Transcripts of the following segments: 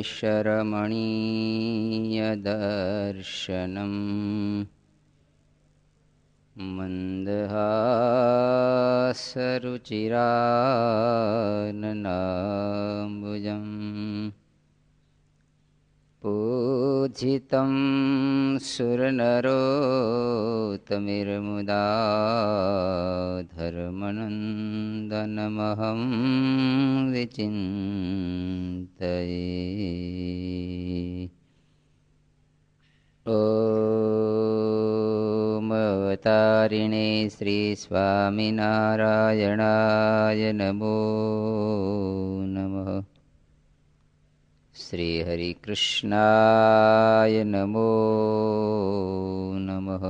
श्रीवेङ्कटेशरमणीयदर्शनम् मन्दहासरुचिराननाम्बुजम् पूजितं सुरनरोत्तमैर्मुदा धर्मनन्दनमहं विचिन्तये। ॐ अवतारिणे श्रीस्वामिनारायणाय नमो नमः। श्रीहरिकृष्णाय नमो नमः।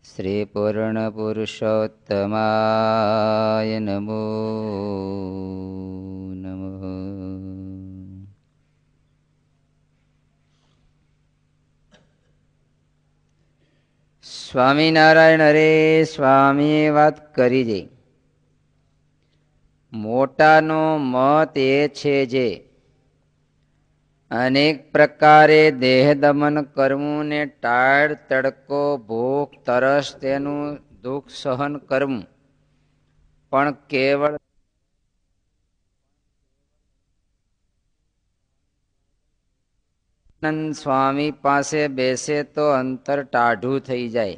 श्रीपूर्णपुरुषोत्तमाय नमो नमः। સ્વામિનારાયણ અરે સ્વામીએ વાત કરી છે, મોટાનો મત એ છે જે અનેક પ્રકારે દેહ દમન કરવું ને ટાળ તડકો ભૂખ તરસ તેનું દુઃખ સહન કરવું, પણ કેવળ સ્વામી પાસે બેસે તો અંતર ટાઢું થઈ જાય,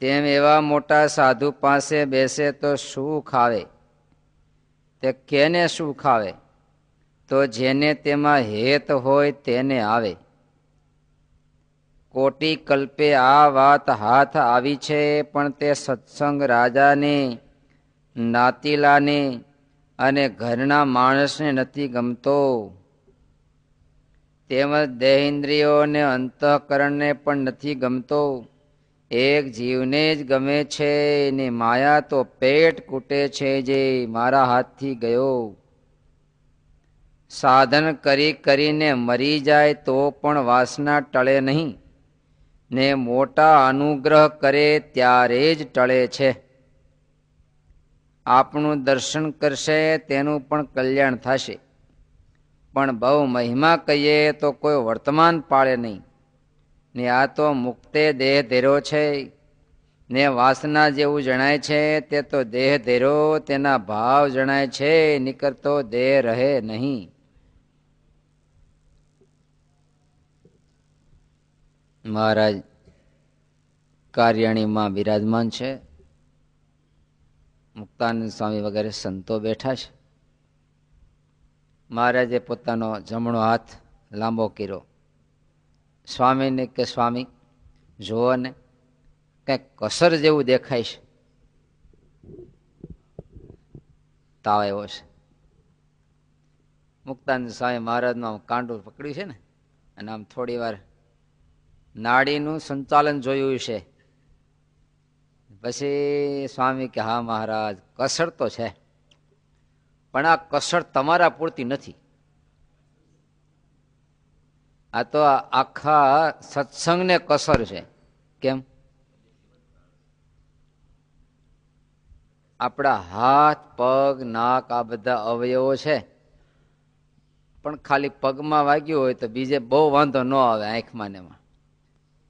તેમ એવા મોટા સાધુ પાસે બેસે તો સુખ આવે. તે કેને સુખ આવે? તો જેને તેમાં હેત હોય તેને આવે. કોટી કલ્પે આ વાત હાથ આવી છે, પણ તે સત્સંગ રાજાને, નાતીલાને અને ઘરના માણસને નથી ગમતો. તેમજ દેહેન્દ્રિયો અને અંતઃકરણને પણ નથી ગમતો. એક જીવને જ ગમે છે ને માયા તો પેટ કૂટે છે જે મારા હાથથી ગયો. સાધન કરી કરીને મરી જાય તો પણ વાસના ટળે નહીં, ને મોટા અનુગ્રહ કરે ત્યારે જ ટળે છે. આપણું દર્શન કરશે તેનું પણ કલ્યાણ થશે, પણ બહુ મહિમા કહીએ તો કોઈ વર્તમાન પાળે નહીં. ને આ તો મુક્તે દેહ ધેરો છે, ને વાસના જેવું જણાય છે તે તો દેહ ધેરો તેના ભાવ જણાય છે, નીકળતો દેહ રહે નહીં. મહારાજ કાર્યાણીમાં બિરાજમાન છે, મુક્તાનંદ સ્વામી વગેરે સંતો બેઠા છે. મહારાજે પોતાનો જમણો હાથ લાંબો કર્યો. સ્વામીને કે સ્વામી જુઓ ને, કંઈક કસર જેવું દેખાય છે. તાવ આવ્યો છે. મુક્તાનંદ સ્વામી મહારાજનું આમ કાંડું પકડ્યું છે ને, અને આમ થોડી વાર નાડીનું સંચાલન જોયું છે. પછી સ્વામી કે હા મહારાજ, કસર તો છે, પણ આ કસર તમારા પૂરતી નથી. આ તો આખા સત્સંગને કસર છે. કેમ? આપણા હાથ, પગ, નાક આ બધા અવયવો છે, પણ ખાલી પગમાં વાગ્યું હોય તો બીજે બહુ વાંધો ન આવે, આંખમાં ને એમાં.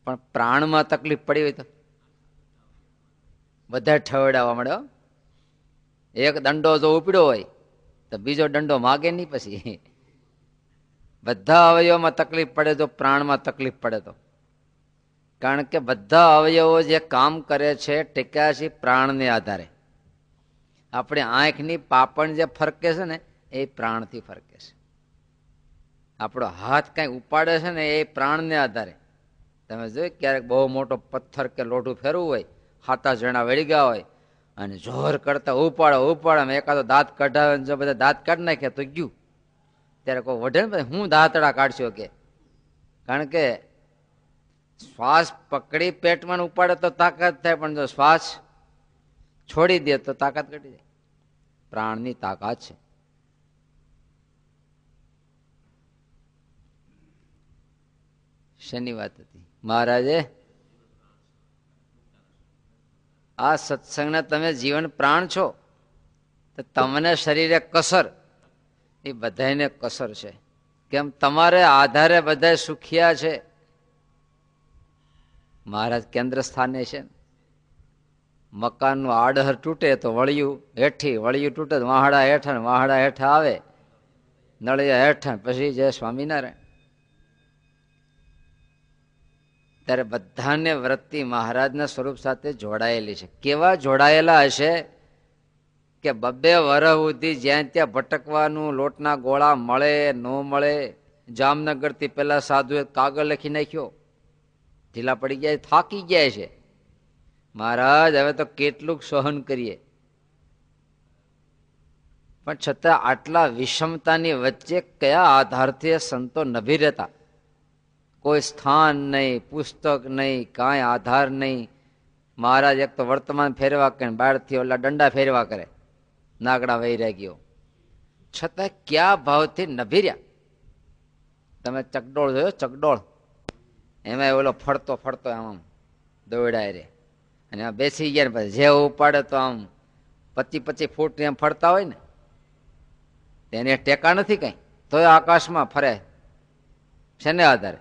પણ પ્રાણમાં તકલીફ પડી હોય તો બધા ઠવડાવવા મળે. એક દંડો જો ઉપડ્યો હોય તો બીજો દંડો માગે નહીં. પછી બધા અવયવોમાં તકલીફ પડે તો પ્રાણમાં તકલીફ પડે તો, કારણ કે બધા અવયવો જે કામ કરે છે ટેક્યા છે પ્રાણને આધારે. આપણે આંખની પાપણ જે ફરકે છે ને એ પ્રાણથી ફરકે છે. આપણો હાથ કઈ ઉપાડે છે ને એ પ્રાણને આધારે. તમે જોયું ક્યારેક બહુ મોટો પથ્થર કે લોઢું ફેરવું હોય, હાથા જણા વળી ગયા હોય અને જોર કરતા ઉપાડે એકાદો દાંત કઢાવે, જો બધા દાંત કાઢી નાખે તો ગયું. ત્યારે કોઈ વઢે ને હું દાંતડા કાઢશો કે, કારણ કે શ્વાસ પકડી પેટમાં ઉપાડે તો તાકાત થાય, પણ જો શ્વાસ છોડી દે તો તાકાત ઘટી જાય. પ્રાણની તાકાત છે. શેની વાત હતી? મહારાજે આ સત્સંગના તમે જીવન પ્રાણ છો, તો તમને શરીરે કસર, એ બધાને કસર છે. કેમ તમારે આધારે બધા સુખિયા છે. મહારાજ કેન્દ્ર સ્થાને છે. મકાનનું આડહર તૂટે તો વળિયું હેઠી, વળિયું તૂટે તો વાહડા હેઠા, વાહડા હેઠા આવે, નળિયા હેઠા, પછી જય સ્વામિનારાયણ. ત્યારે બધાને વૃત્તિ મહારાજના સ્વરૂપ સાથે જોડાયેલી છે. કેવા જોડાયેલા હશે કે 2 વર્ષ સુધી જ્યાં ત્યાં ભટકવાનું, લોટના ગોળા મળે ન મળે. જામનગરથી પેલા સાધુએ કાગળ લખી નાખ્યો, ઢીલા પડી ગયા, થાકી ગયા છે. મહારાજ હવે તો કેટલુંક સહન કરીએ. પણ છતાં આટલા વિષમતાની વચ્ચે કયા આધારથી સંતો નભી રહેતા? કોઈ સ્થાન નહીં, પુસ્તક નહીં, કાંઈ આધાર નહીં. મહારાજ એક તો વર્તમાન ફેરવા કરે, બહારથી ઓલા દંડા ફેરવા કરે, નાગડા વહી ગયો. છતાં ક્યાં ભાવથી નભી રહ્યા? તમે ચકડોળ જોયો? ચકડોળ, એમાં ઓલો ફરતો ફરતો આમ દોડાય રે, અને આ બેસી ગયા ને પછી જે ઉપાડે તો આમ 25-25 ફૂટ એમ ફરતા હોય ને, તેને ટેકા નથી કઈ, તો આકાશમાં ફરે. શેને આધારે?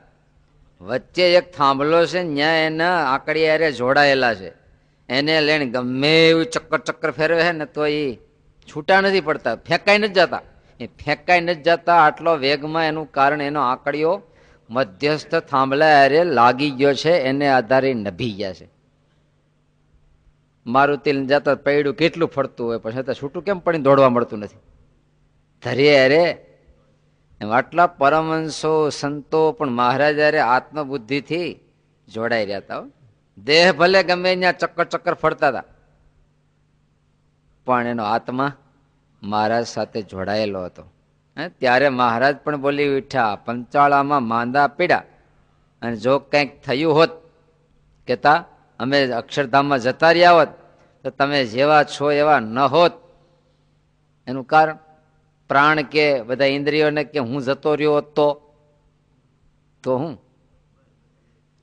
વચ્ચે એક થાંભલો છે, ત્યાં એના આંકડિયા જોડાયેલા છે. એને લઈને ગમે એવું ચક્કર ફેરવે છે ને તો એ છૂટા નથી પડતા, ફેંકાઈ નથી જતા. એ ફેંકાઈ નથી જતા આટલો વેગમાં, એનું કારણ એનો આંકડીઓ મધ્યસ્થ થાંભલા અરે લાગી ગયો છે, એને આધારે નભી ગયા છે. મારુતિ જતા પૈડું કેટલું ફરતું હોય, પછી છૂટું કેમ પડીને દોડવા મળતું નથી? ધરીએ અરે એમ આટલા પરમહંસો સંતો પણ મહારાજ અરે આત્મબુદ્ધિથી જોડાઈ રહ્યા હતા. દેહ ભલે ગમે ત્યાં ચક્કર ફરતા હતા, પણ એનો આત્મા મહારાજ સાથે જોડાયેલો હતો. ત્યારે મહારાજ પણ બોલી ઉઠ્યા, પંચાળામાં માંદા પીડા, અને જો કંઈક થયું હોત કેતા અમે અક્ષરધામમાં જતા રહ્યા હોત તો તમે જેવા છો એવા ન હોત. એનું કારણ પ્રાણ કે બધા ઇન્દ્રિયોને કે હું જતો રહ્યો હોત તો હું?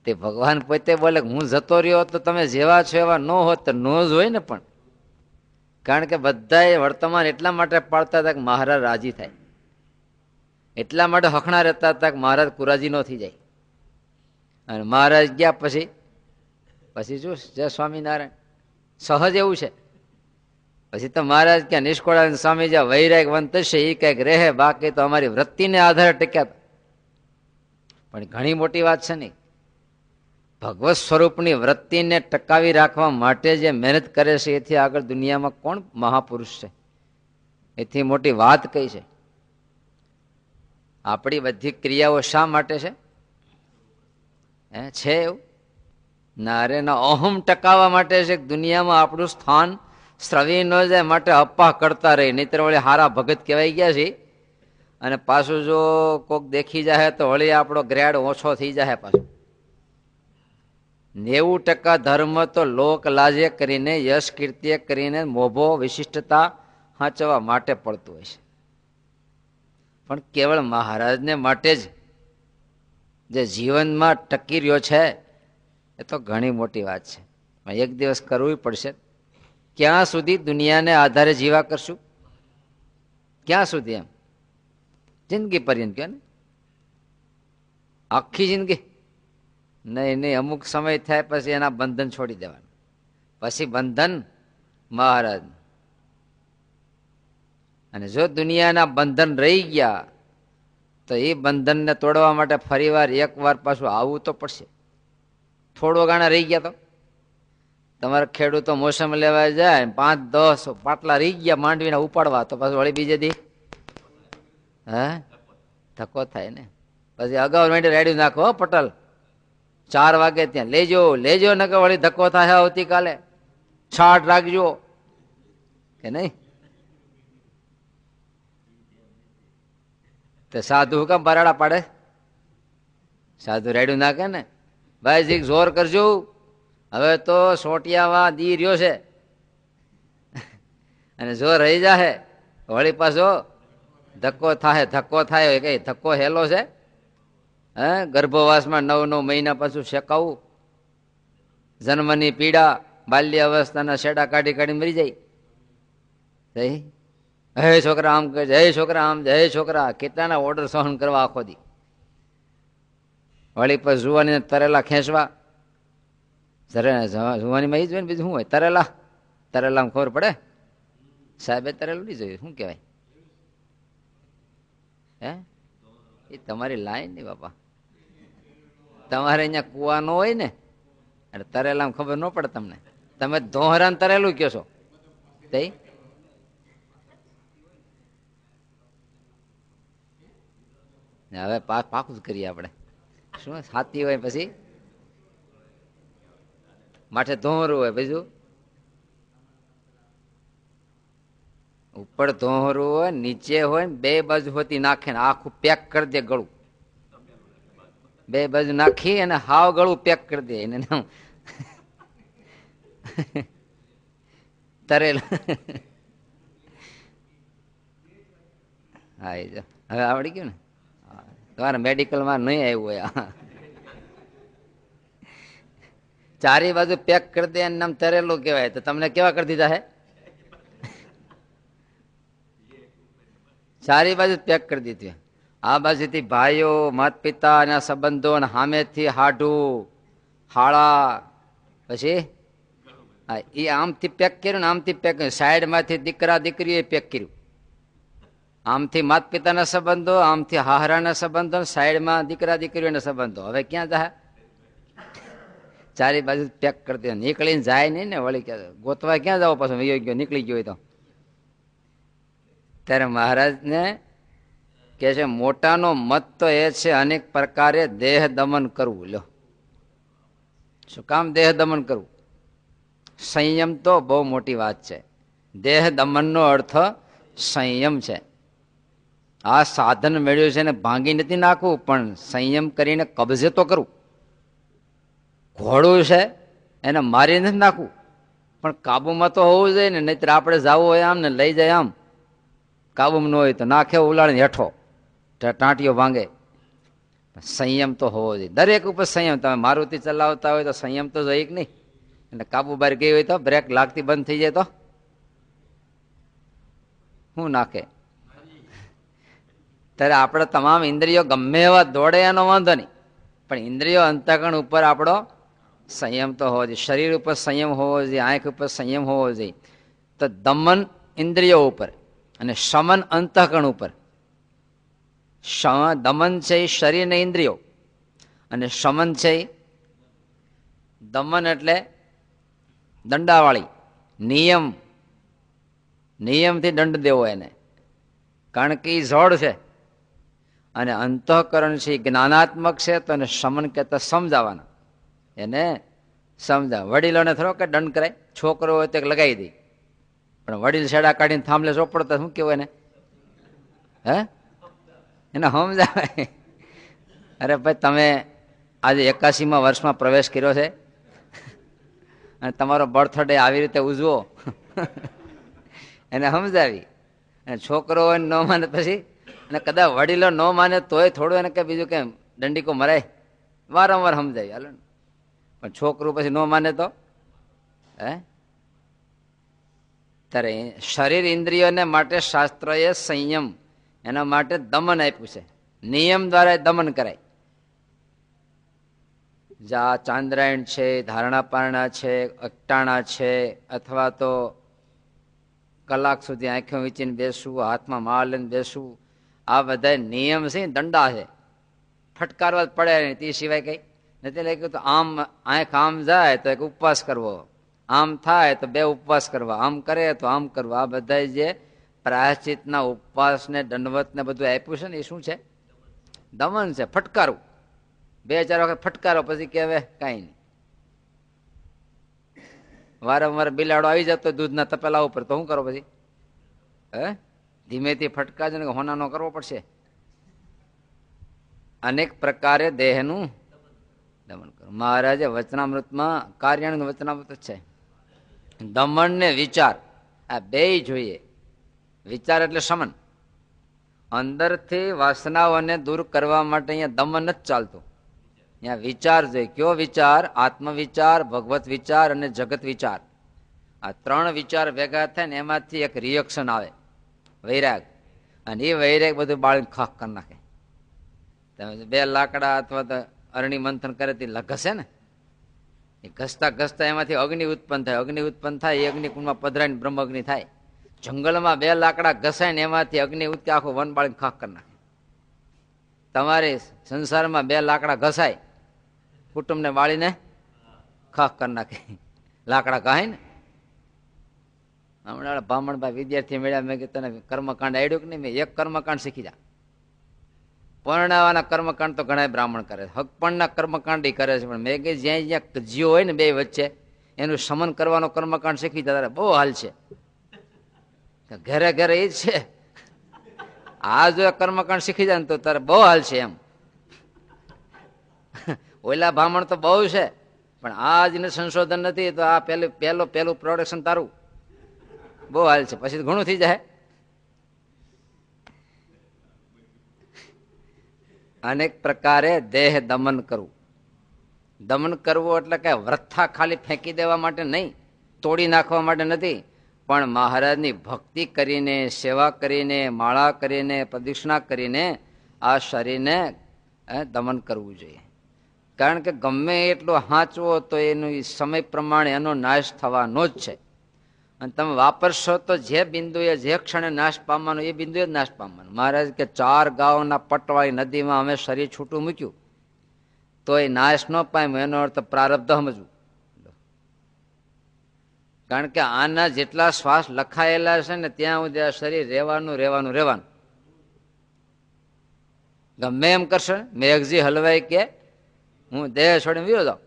તે ભગવાન પોતે બોલે હું જતો રહ્યો હોત તો તમે જેવા છો એવા ન હોત, તો નો જ હોય ને. પણ કારણ કે બધા વર્તમાન એટલા માટે પાડતા હતા કે મહારાજ રાજી થાય, એટલા માટે હખણા રહેતા હતા કે મહારાજ કુરાજી નો થઈ જાય. અને મહારાજ ગયા પછી જો જય સ્વામિનારાયણ, સહજ એવું છે. પછી તો મહારાજ ક્યાં નિષ્કોળાનંદ સ્વામી જ્યાં વૈરાગ વંત છે એ કંઈક રહે, બાકી તો અમારી વૃત્તિને આધારે ટક્યા. પણ ઘણી મોટી વાત છે નહીં, ભગવત સ્વરૂપની વૃત્તિને ટકાવી રાખવા માટે જે મહેનત કરે છે એથી આગળ દુનિયામાં કોણ મહાપુરુષ છે? એથી મોટી વાત કઈ છે? આપણી બધી ક્રિયાઓ શા માટે છે? છે એવું નારે ના અહમ ટકાવવા માટે છે. દુનિયામાં આપણું સ્થાન સ્રવી ન જાય માટે અપ્પા કરતા રહી, નહીતર વળી હારા ભગત કહેવાય ગયા છે. અને પાછું જો કોક દેખી જાય તો વળી આપણો ગ્રેડ ઓછો થઈ જાય. પાછું 90% ધર્મ તો લોક લાજે કરીને, યશ કીર્તિએ કરીને, મોભો વિશિષ્ટતા હાંચવા માટે પડતું હોય છે. પણ કેવળ મહારાજને માટે જ જે જીવનમાં ટકી રહ્યો છે એ તો ઘણી મોટી વાત છે. એક દિવસ કરવું પડશે. ક્યાં સુધી દુનિયાને આધારે જીવા કરશું? ક્યાં સુધી? એમ જિંદગી પર્યંત કહે ને, આખી જિંદગી નહીં. અમુક સમય થાય પછી એના બંધન છોડી દેવાનું. પછી બંધન મહારાજ. અને જો દુનિયાના બંધન રહી ગયા તો એ બંધનને તોડવા માટે ફરીવાર એકવાર પાછું આવવું તો પડશે. થોડો ગાણા રહી ગયા તો તમારે ખેડૂતો મોસમ લેવા જાય, 5-10 પાટલા રહી ગયા માંડવીના ઉપાડવા, તો પાછું વળી બીજે દી ધક્કો થાય ને. પછી અગાઉ રેડી નાખો પટલ, 4 વાગે ત્યાં લેજો ને કે વળી ધક્કો થાય આવતીકાલે, છાટ રાખજો કે નહીં. તો સાધુ કેમ બરાડા પાડે? સાધુ રેડું નાખે ને, ભાઈ જીક જોર કરજો, હવે તો સોટિયામાં દી રહ્યો છે અને જો રહી જાહે વળી પાછો ધક્કો થાય. કઈ ધક્કો હેલો છે? ગર્ભવાસમાં 9 મહિના પાછું શેકાવું, જન્મની પીડા, બાલ્ય અવસ્થાના શેડા કાઢી મરી જાય. હે છોકરા આમ કહે, જય છોકરા આમ, જય છોકરા, કેટલાના ઓર્ડર સહન કરવા આખો દી. વળી પછી જુવાની તરેલા ખેંચવા, જુવાનીમાં એ જ હોય ને, બીજું શું હોય? તરેલા તરેલામાં ખબર પડે? સાહેબે તરેલું નહીં જોયું, શું કહેવાય? હે, એ તમારી લાઈન નહીં બાપા. તમારે અહીંયા કુવા નો હોય ને, એટલે તરેલામાં ખબર ન પડે તમને. તમે ધોહરાને તરેલું કહો છો. તે હવે પાકું જ કરીએ આપણે. શું હાથી હોય પછી માથે ધોહરું હોય, બીજું ઉપર ધોહરું હોય, નીચે હોય, બે બાજુ હોતી નાખે ને આખું પેક કરી દે ગળું. બે બાજુ નાખી અને હાવ ગળું પેક કરી દે એને તરેલું. હા, એ જો હવે આવડી ગયું ને. તમારા મેડિકલમાં નહીં આવ્યું હોય. ચારે બાજુ પેક કરી દે નામ તરેલું કહેવાય. તો તમને કેવા કરી દીધા હે? ચારે બાજુ પેક કરી દીધી. આ બાજુથી ભાઈઓ, માત પિતા ના સંબંધો, સામેથી હાડું હાળા, પછી એ આમથી પેક કર્યું ને આમથી પેક કર્યું. સાઈડમાંથી દીકરા દીકરીએ પેક કર્યું. આમથી માત પિતાના સંબંધો, આમથી હાહરાના સંબંધો, સાઈડમાં દીકરા દીકરીઓના સંબંધો. હવે ક્યાં જાય? ચારે બાજુ પેક કરી દે. નીકળીને જાય નહીં ને, વળી ગોતવા ક્યાં જાવ? પાછો ગયો નીકળી ગયો હોય તો. ત્યારે મહારાજને કે છે મોટાનો મત તો એ છે અનેક પ્રકારે દેહ દમન કરવું. લો, શું કામ દેહ દમન કરવું? સંયમ તો બહુ મોટી વાત છે. દેહ દમનનો અર્થ સંયમ છે. આ સાધન મેળવ્યું છે ને ભાંગી નથી નાખવું, પણ સંયમ કરીને કબજે તો કરવું. ઘોડું છે એને મારી નથી નાખવું, પણ કાબુમાં તો હોવું જોઈએ ને. નહીતર આપણે જવું હોય આમ ને લઈ જાય આમ, કાબુમાં ન હોય તો નાખે ઉલાડીને હેઠો, ટાંટીઓ ભાંગે. સંયમ તો હોવો જોઈએ દરેક ઉપર. સંયમ, તમે મારુતિ ચલાવતા હોય તો સંયમ તો જોઈએ કે નહીં? એટલે કાબુ બહાર ગઈ હોય તો બ્રેક લાગતી બંધ થઈ જાય તો શું નાખે? ત્યારે આપણે તમામ ઇન્દ્રિયો ગમે એવા દોડે એનો વાંધો નહીં, પણ ઇન્દ્રિયો અંતઃકરણ ઉપર આપણો સંયમ તો હોવો જોઈએ. શરીર ઉપર સંયમ હોવો જોઈએ, આંખ ઉપર સંયમ હોવો જોઈએ. તો દમન ઇન્દ્રિયો ઉપર અને શમન અંતઃકરણ ઉપર. દમન છે એ શરીર ને ઇન્દ્રિયો, અને શમન છે દમન એટલે દંડાવાળી નિયમ. નિયમથી દંડ દેવો એને, કારણ કે એ જડ છે. અને અંતઃકરણ છે જ્ઞાનાત્મક છે, તો એને શમન કહેતા સમજાવવાના. એને સમજાવ. વડીલોને થોડો કે દંડ કરાય. છોકરો હોય તો લગાવી દે, પણ વડીલ છેડા કાઢીને થાંભલે ચોપડતા શું કેવું એને? હે, એને સમજાવે. અરે ભાઈ, તમે આજે 81મા વર્ષમાં પ્રવેશ કર્યો છે અને તમારો બર્થડે આવી રીતે ઉજવો. એને સમજાવી. અને છોકરો હોય ન માને પછી, અને કદાચ વડીલો ન માને તોય થોડું એને કે બીજું કેમ દંડીકો મરાય, વારંવાર સમજાવી. હાલો ને. પણ છોકરું પછી ન માને તો હે? ત્યારે શરીર ઇન્દ્રિયોને માટે શાસ્ત્રએ સંયમ, એના માટે દમન આપ્યું છે. નિયમ દ્વારા દમન કરાય. જા ચાંદ્રાયણ છે, ધારણાપારણા છે, અકટાણા છે, અથવા તો કલાક સુધી આંખો વીંચીને બેસવું, હાથમાં માળ લઈને બેસવું, આ બધા નિયમ છે, દંડા છે. ફટકારવા જ પડે નહીં, તે સિવાય કઈ નથી. લાગ્યું તો આમ આંખ આમ જાય તો એક ઉપવાસ કરવો, આમ થાય તો 2 ઉપવાસ કરવા, આમ કરે તો આમ કરવું. આ બધા જે પ્રાયશ્ચિતના ઉપવાસ ને દંડવત ને બધું આપ્યું છે ને, એ શું છે? દમન છે. ફટકારવું, 2-4 વખત ફટકારો, પછી કે હવે કાંઈ નહીં. વારંવાર બિલાડો આવી જતો દૂધના તપેલા ઉપર, તો શું કરો પછી? હે, ધીમેથી ફટકાજો ને, હોનાનો કરવો પડશે. અનેક પ્રકારે દેહનું દમન કરો. મહારાજે વચનામૃતમાં, કાર્યાણું વચનામૃત છે, દમન ને વિચાર આ બે જોઈએ. વિચાર એટલે શમન. અંદરથી વાસનાઓને દૂર કરવા માટે અહીંયા દમન જ ચાલતું, અહીંયા વિચાર જોઈએ. કયો વિચાર? આત્મવિચાર, ભગવત વિચાર અને જગત વિચાર. આ 3 વિચાર ભેગા થાય ને એમાંથી એક રિએક્શન આવે. વૈરાગ. અને એ વૈરાગ બધું બાળીને ખાખ કરી નાખે. તમે 2 લાકડા અથવા તો અરણી મંથન કરે તે ઘસે ને, એ ઘસતા ઘસતા એમાંથી અગ્નિ ઉત્પન્ન થાય. અગ્નિ ઉત્પન્ન થાય એ અગ્નિકુંડમાં પધરાઈને બ્રહ્મ અગ્નિ થાય. જંગલમાં 2 લાકડા ઘસાય ને એમાંથી અગ્નિ ઉત્કે આખું વન બાળીને ખાખ કરી નાખે. તમારે સંસારમાં 2 લાકડા ઘસાય, કુટુંબને બાળીને ખાખ કરી નાખે. લાકડા કહાય ને. હમણાં બ્રાહ્મણભાઈ વિદ્યાર્થી મળ્યા, મેં કીધું તને કર્મકાંડ આવડ્યું કે નહીં? મેં એક કર્મકાંડ શીખી જા. પરણાવાના કર્મકાંડ તો ઘણા બ્રાહ્મણ કરે છે, હકપણના કર્મકાંડ કરે છે, પણ મેં કીધું જ્યાં જ્યાં જીવ હોય ને 2 વચ્ચે એનું શમન કરવાનો કર્મકાંડ શીખી જા, તારે બહુ હાલ છે. ઘરે ઘરે એ જ છે. આ જો કર્મકાંડ શીખી જાય ને તો તારે બહુ હાલ છે એમ. ઓલા બ્રાહ્મણ તો બહુ છે, પણ આ જ સંશોધન નથી તો આ પહેલું પ્રોડક્શન તારું બહુ હાલ છે, પછી ઘણું થઈ જાય. અનેક પ્રકારે દેહ દમન કરવું. દમન કરવું એટલે કે વ્રથા ખાલી ફેંકી દેવા માટે નહીં, તોડી નાખવા માટે નથી, પણ મહારાજની ભક્તિ કરીને, સેવા કરીને, માળા કરીને, પ્રદક્ષિણા કરીને આ શરીરને દમન કરવું જોઈએ. કારણ કે ગમે એટલો હાંચવો તો એનું સમય પ્રમાણે એનો નાશ થવાનો જ છે. અને તમે વાપરશો તો જે બિંદુએ જે ક્ષણે નાશ પામવાનો એ બિંદુએ જ નાશ પામવાનો. મહારાજ કે 4 ગાઉના પટવાળી નદીમાં અમે શરીર છૂટું મૂક્યું તો એ નાશ ન પામ્યો, એનો અર્થ પ્રારબ્ધ સમજવું. કારણ કે આના જેટલા શ્વાસ લખાયેલા છે ને ત્યાં સુધી આ શરીર રહેવાનું. ગમે એમ કરશો. મેઘજી હલવાઈ કે હું દેહ છોડીને વિયો જાઉં.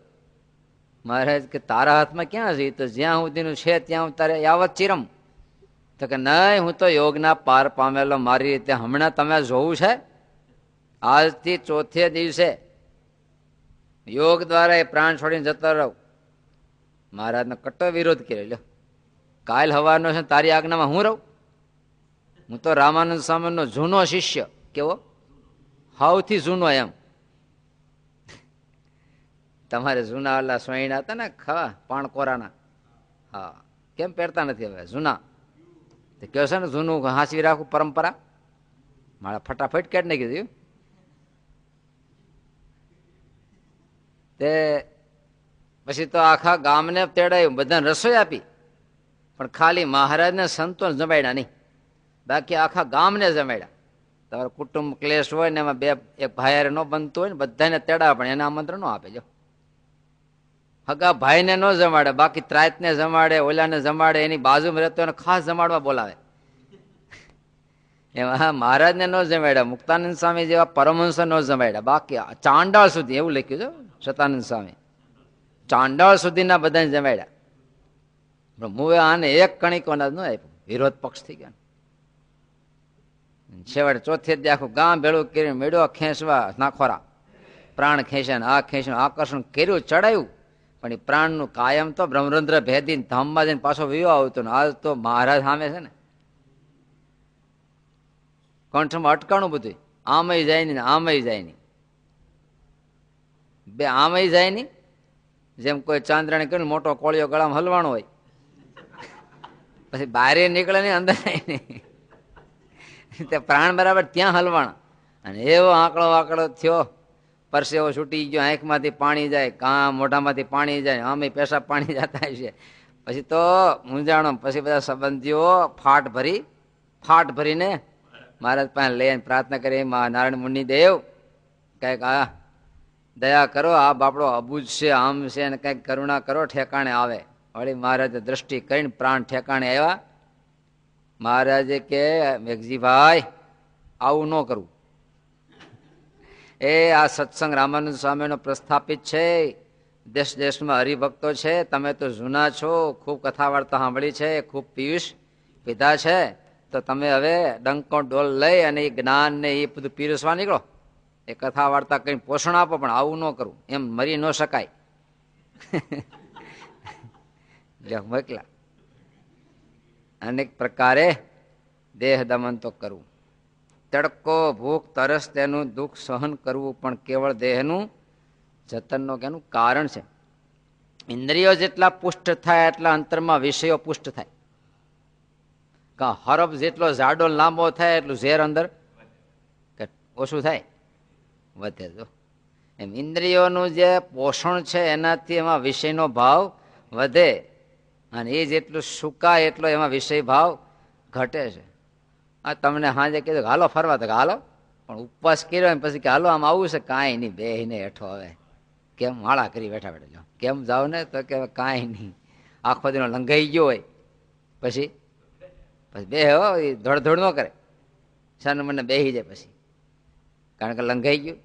મહારાજ કે તારા હાથમાં ક્યાં છે? તો જ્યાં સુધીનું છે ત્યાં તારે યાવત ચિરમ. તો કે નહીં, હું તો યોગના પાર પામેલો, મારી રીતે હમણાં તમે જોવું છે. આજથી 4થે દિવસે યોગ દ્વારા એ પ્રાણ છોડીને જતો રહું. મહારાજનો કટ્ટો વિરોધ કર્યો. લ્યો, કાલ હવાનો છે તારી આજ્ઞામાં હું રહું? હું તો રામાનંદ સ્વામીનો જૂનો શિષ્ય. કેવો? સૌથી જૂનો એમ. તમારે જૂના ઓલા સોયણા હતા ને પાણકોરાના, હા, કેમ પહેરતા નથી હવે? જૂના કહો છે ને, જૂનું હાંસવી રાખું પરંપરા. મારા ફટાફટ કેટ નહીં કીધું. તે પછી તો આખા ગામને તેડાયું, બધાને રસોઈ આપી, પણ ખાલી મહારાજને સંતોષ જમાડ્યા નહીં, બાકી આખા ગામને જમાડ્યા. તમારે કુટુંબ ક્લેશ હોય ને એમાં 2 એક ભાઈ ન બનતું હોય ને બધાને તેડાવે, પણ એને આમંત્રણ ન આપે. જો હગા ભાઈને ન જમાડે, બાકી ત્રાયતને જમાડે, ઓલાને જમાડે, એની બાજુમાં રહેતો એને ખાસ જમાડવા બોલાવે. એમાં મહારાજને ન જમાડ્યા, મુક્તાનંદ સ્વામી જેવા પરમહંસ ન જમાડ્યા, બાકી ચાંડાળ સુધી, એવું લખ્યું છે સતાનંદ સ્વામી, ચાંડાળ સુધીના બધાને જમાડ્યા. પણ મુએ આને એક કણિકો ન આપ્યું, વિરોધ પક્ષ થઈ ગયા. છેવટે 4થે દી આખું ગામ ભેળું કરીને મેળ્યો ખેંચવા નાખોરા. પ્રાણ ખેંચ્યા, આ ખેંચ્યું, આકર્ષણ કર્યું, ચડાયું, પણ એ પ્રાણનું કાયમ તો બ્રહ્મરંધ્ર ભેદી ધામમાં જઈને પાછો વિયો આવતો ને. આજ તો મહારાજ સામે છે ને, કંઠમાં અટકાણું બધું, આમય જાય ને આમય જાય નહીં. 2 આમય જાય નહીં. જેમ કોઈ ચાંદ્રાણી કર્યું મોટો કોળિયો ગળામાં હલવાણો હોય, પછી બહાર નીકળે નહીં, અંદર નહીં, તે પ્રાણ બરાબર ત્યાં હલવાણા. અને એવો આંકડો થયો, પરસેવો છૂટી ગયો, આંખમાંથી પાણી જાય, કાં મોઢામાંથી પાણી જાય, આમે પેશાબ પાણી જતા છે. પછી તો મૂંઝાણો. પછી બધા સંબંધીઓ ફાટ ભરીને મહારાજ પાસે લઈને પ્રાર્થના કરી, નારાયણ મુનિ દેવ કંઈક આ દયા કરો, આ બાપડો અબુજ છે, આમ છે, અને કંઈક કરુણા કરો, ઠેકાણે આવે. વળી મહારાજે દ્રષ્ટિ કરીને પ્રાણ ઠેકાણે આવ્યા. મહારાજે કે મેઘજીભાઈ આવું ન કરવું. આ સત્સંગ રામાનંદ સ્વામીનો પ્રસ્થાપિત છે, દેશ દેશમાં હરિભક્તો છે, તમે તો જૂના છો, ખૂબ કથા વાર્તા સાંભળી છે, ખૂબ પિયુષ પીધા છે, તો તમે હવે ડંકો ડોલ લઈ અને એ જ્ઞાન ને એ બધું પીરસવા નીકળો. એ કથા વાર્તા કરીને પોષણ આપો, પણ આવું ન કરવું, એમ મરી ન શકાય. મોકલા. અનેક પ્રકારે દેહ દમન તો કરવું. તડકો, ભૂખ, તરસ, તેનું દુઃખ સહન કરવું પણ કેવળ દેહનું જતનનો કેનું કારણ છે. ઇન્દ્રિયો જેટલા પુષ્ટ થાય એટલા અંતરમાં વિષયો પુષ્ટ થાય. હરફ જેટલો જાડો લાંબો થાય એટલું ઝેર અંદર ઓછું થાય, વધે. તો એમ ઇન્દ્રિયોનું જે પોષણ છે એનાથી એમાં વિષયનો ભાવ વધે, અને એ જેટલું સુકાય એટલો એમાં વિષય ભાવ ઘટે છે. આ તમને હાજે કીધું હાલો ફરવા, તો હાલો, પણ ઉપવાસ કર્યો પછી કે હાલો આમ આવું છે, કાંઈ નહીં, બેહીને હેઠો હવે કેમ માળા કરી બેઠા બેઠા કેમ જાવ ને, તો કે કાંઈ નહીં, આખો દિનો લંઘાઈ ગયો હોય પછી બે હો ધોડ ન કરે, સાનું મને બેસી જાય પછી, કારણ કે લંઘાઈ ગયું.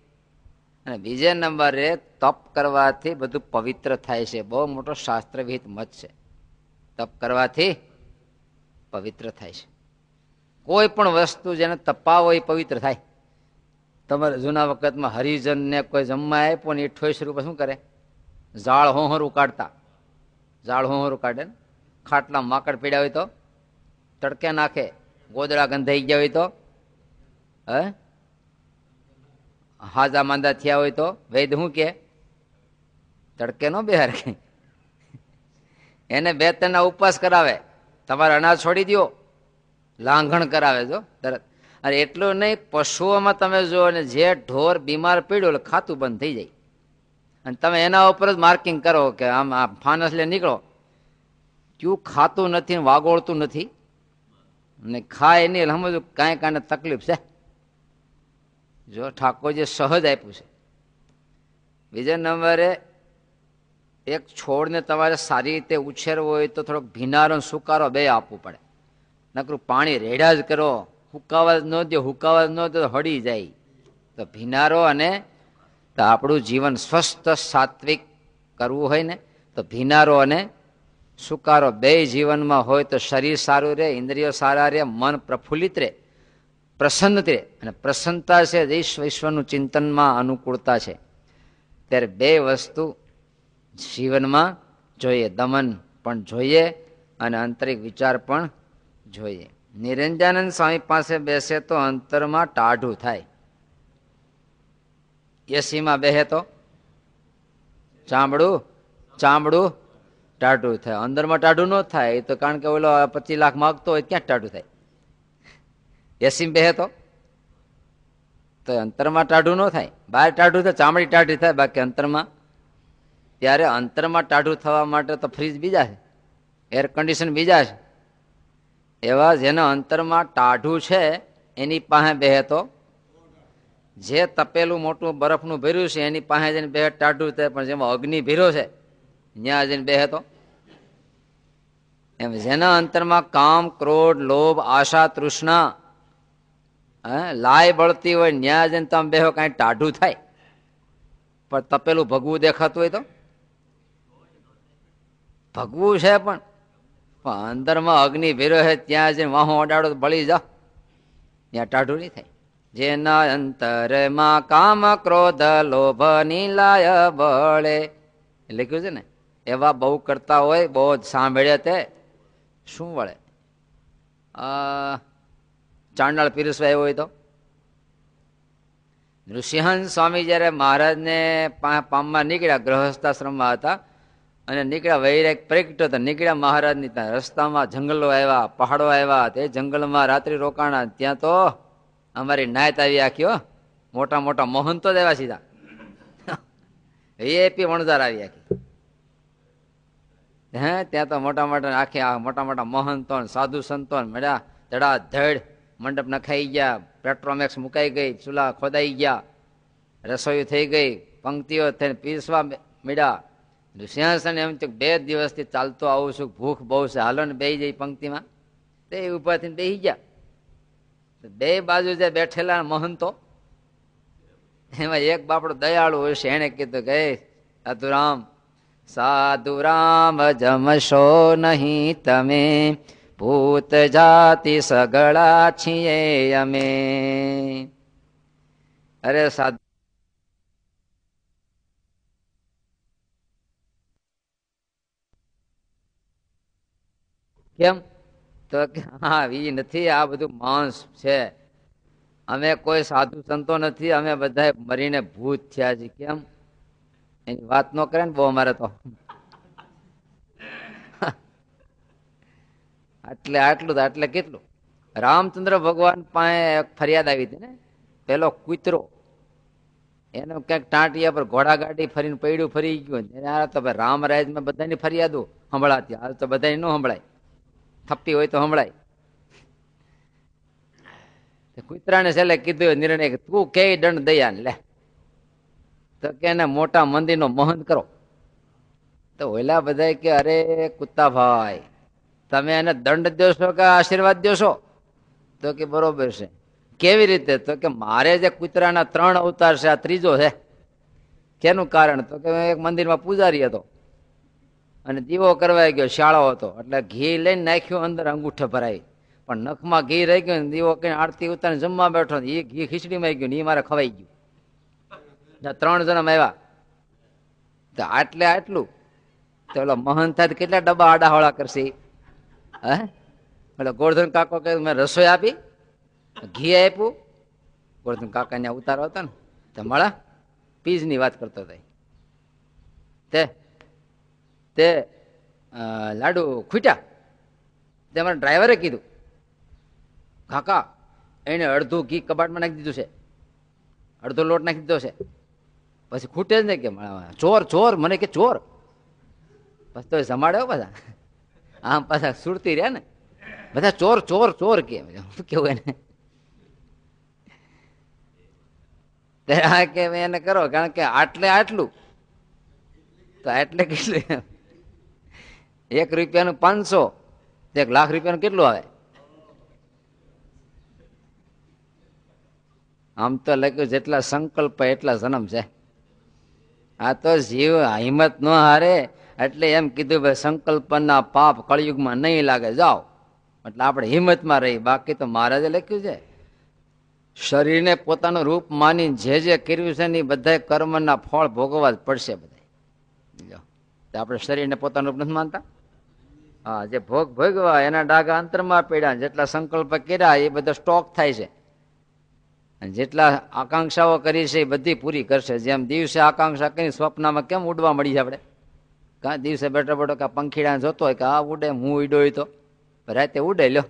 અને બીજા નંબરે તપ કરવાથી બધું પવિત્ર થાય છે. બહુ મોટો શાસ્ત્રવિહિત મત છે, તપ કરવાથી પવિત્ર થાય છે. કોઈ પણ વસ્તુ જેને તપાવો એ પવિત્ર થાય. તમારે જૂના વખતમાં હરિજનને કોઈ જમવા આપ્યો ને એ ઠોઈસ રૂપે શું કરે, ઝાડ હોહરું કાઢતા, ઝાડ હોહરું કાઢે ને, ખાટલા માકડ પીડ્યા હોય તો તડકે નાખે, ગોદડા ગંધાઈ ગયા હોય તો હાજા માંદા થયા હોય તો વૈદ શું કે તડકે નો બેહાર કે એને 2-3 ઉપવાસ કરાવે, તમારે અનાજ છોડી દો, લાંઘણ કરાવે જો તરત. અને એટલું નહીં, પશુઓમાં તમે જો ને જે ઢોર બીમાર પડ્યો એટલે ખાતું બંધ થઈ જાય, અને તમે એના ઉપર જ માર્કિંગ કરો કે આમ આ ફાનસ લે નીકળો, ક્યું ખાતું નથી, વાગોળતું નથી ને ખાય નહીં, એટલે સમજો કાંઈ કાંઈ તકલીફ છે. જો ઠાકોરજી સહજ આપ્યું છે. બીજા નંબરે એક છોડને તમારે સારી રીતે ઉછેરવો હોય તો થોડોક ભીનારો સુકારો બે આપવું પડે. નકરું પાણી રેડા જ કરો, હુકાવા જ ન દો, હુકાવા જ ન દો તો હળી જાય. તો ભીનારો અને તો આપણું જીવન સ્વસ્થ સાત્વિક કરવું હોય ને તો ભીનારો અને સુકારો બે જીવનમાં હોય તો શરીર સારું રહે, ઇન્દ્રિયો સારા રહે, મન પ્રફુલ્લિત રહે, પ્રસન્ન રહે. અને પ્રસન્નતા છે ઈશ્વરનું ચિંતનમાં અનુકૂળતા છે. ત્યારે બે વસ્તુ જીવનમાં જોઈએ, દમન પણ જોઈએ અને આંતરિક વિચાર પણ જોઈએ. નિરંજાનંદ સ્વામી પાસે બેસે તો અંતરમાં ટાઢું થાય, એસીમાં બેસે તો ચામડું ટાઢું થાય, અંદરમાં ટાઢું ન થાય. તો કારણ કે ઓલો 25 લાખ માગતો હોય ક્યાં ટાઢું થાય, એસી બેસે તો અંતરમાં ટાઢું ન થાય. બહાર ટાઢું થાય, ચામડી ટાઢી થાય, બાકી અંતરમાં. ત્યારે અંતરમાં ટાઢું થવા માટે તો ફ્રીજ બીજા છે, એર કન્ડિશન બીજા છે. એવા જેના અંતરમાં ટાઢું છે એની પાસે બેહે તો, જે તપેલું મોટું બરફનું ભર્યું છે એની પાસે જઈને બે ટાઢું થાય, પણ જેમાં અગ્નિ ભીરો છે ત્યાં જઈને બેહે તો એમ. જેના અંતરમાં કામ, ક્રોધ, લોભ, આશા, તૃષ્ણા લાય બળતી હોય ન્યા જઈને તમે બેહો, કાંઈ ટાઢું થાય. પણ તપેલું ભગવું દેખાતું હોય તો ભગવું છે, પણ અંદરમાં અગ્નિ ભીરો છે ત્યાં જઈને વાહો અડાડો તો બળી જાઓ, ત્યાં ટાઢું નહીં થાય. જેના અંતરમાં કામ, ક્રોધ, લોભ ની લાય બળે લખ્યું છે ને, એવા બહુ કરતા હોય, બહુ જ સાંભળે તે શું વળે. ચાંડાળ પીરસવા આવ્યો હોય તો નૃસિંહ સ્વામી જયારે મહારાજને પામવા નીકળ્યા, ગ્રહસ્થાશ્રમમાં હતા અને નીકળ્યા, વૈરાગ પ્રગટ્યો તો નીકળ્યા મહારાજની ત્યાં. રસ્તામાં જંગલો આવ્યા, પહાડો આવ્યા, તે જંગલમાં રાત્રિ રોકાણા. ત્યાં તો અમારી નાયત આવી આખી, મોટા મોટા મહંતો જ આવ્યા સીધા, વીઆઈપી વણઝાર આવી આખી. હે ત્યાં તો મોટા મોટા મહંતો સાધુ સંતો મળ્યા, ધડાધડ મંડપ નખાઈ ગયા, પેટ્રોમેક્સ મુકાઈ ગઈ, ચૂલા ખોદાઈ ગયા, રસોઈ થઈ ગઈ, પંક્તિઓ થઈને પીરસવા મળ્યા. સિંહાસન એમ 2 દિવસથી ચાલતો આવું છું, ભૂખ બહુ છે, હાલો ને બેસી જાય પંક્તિમાં. તે ઉભા થઈને બેસી ગયા. બે બાજુ જે બેઠેલા મહંતો, એમાં એક બાપડો દયાળુ હોય છે, એને કીધું કે સાધુરામ જમશો નહીં તમે, ભૂત જાતિ સગળા છીએ અમે. અરે સાધુ કેમ? તો હા ઈ નથી, આ બધું માંસ છે, અમે કોઈ સાધુ સંતો નથી, અમે બધા મરીને ભૂત થયા છે. કેમ? એની વાત ન કરે ને બહુ અમારે તો. આટલું તો આટલે કેટલું. રામચંદ્ર ભગવાન પાસે એક ફરિયાદ આવી હતી ને, પેલો કૂતરો એનો ક્યાંક ટાંટિયા પર ઘોડાગાડી ફરીને પૈડું ફરી ગયું. તો ભાઈ રામરાજમાં બધાની ફરિયાદો સંભળાતી, હાલ તો બધા ન સંભળાય, થપતી હોય તો સંભળાય. કૂતરાને છેલ્લે કીધું નિર્ણય કે તું કે દંડ દયા ને લે, તો કે એને મોટા મંદિરનો મહંત કરો. તો ઓલા બધા કે અરે કુત્તા ભાઈ, તમે એને દંડ દેશો કે આશીર્વાદ દેશો? તો કે બરોબર છે. કેવી રીતે? તો કે મારે જે કૂતરાના 3 અવતાર છે, આ ત્રીજો છે. કેનું કારણ? તો કે એક મંદિરમાં પૂજારી હતો અને દીવો કરવાઈ ગયો, શાળો હતો, એટલે ઘી લઈને નાખ્યું અંદર, અંગૂઠે ભરાઈ, પણ નખમાં ઘી રહી ગયું. દીવો કઈ આરતી ઉતારીને જમવા બેઠો, એ ઘી ખીચડીમાં આવી ગયું ને એ મારે ખવાઈ ગયું. 3 જન્મ આવ્યા. તો આટલું તો ઓલો મહંત થાય કેટલા ડબ્બા આડાહોળા કરશે? હે એટલે ગોરધન કાકો કે મેં રસોઈ આપી, ઘી આપ્યું. ગોરધન કાકા ને ઉતારો હતો ને, તો મળા પીઝ ની વાત કરતો હતો. તે લાડુ ખૂટ્યા. તે મારા ડ્રાઈવરે કીધું, કાકા એને અડધું ઘી કબાટમાં નાખી દીધું છે, અડધો લોટ નાખી દીધો છે, પછી ખૂટે જ નહીં. કે ચોર ચોર, મને કે ચોર. પછી તો જમાડ્યો બધા, આમ પાછા સુરતી રહ્યા ને બધા, ચોર ચોર ચોર કે કેવું એને. કે એને કરો, કારણ કે આટલું તો એટલે કેટલું? 1 રૂપિયાનું 500, 1 લાખ રૂપિયાનું કેટલું આવે? આમ તો લખ્યું જેટલા સંકલ્પ એટલા જન્મ છે. આ તો જીવ હિંમત ન હારે એટલે એમ કીધું ભાઈ સંકલ્પના પાપ કળિયુગમાં નહીં લાગે, જાઓ. એટલે આપણે હિંમતમાં રહી. બાકી તો મહારાજે લખ્યું છે, શરીરને પોતાનું રૂપ માની જે કર્યું છે ને બધા કર્મના ફળ ભોગવવા જ પડશે. બધા આપણે શરીરને પોતાનું રૂપ નથી માનતા. હા, જે ભોગ ભોગવા એના ડાઘા અંતરમાં પડ્યા, જેટલા સંકલ્પ કર્યા એ બધા સ્ટોક થાય છે. અને જેટલા આકાંક્ષાઓ કરી છે એ બધી પૂરી કરશે. જેમ દિવસે આકાંક્ષા કરી સ્વપ્નમાં કેમ ઉડવા મળી છે આપણે? કાં દિવસે બેઠો બેઠો કે પંખીડા જોતો હોય કે આ ઉડે, હું ઉડ્યો હોય તો રાતે ઉડે, લ્યો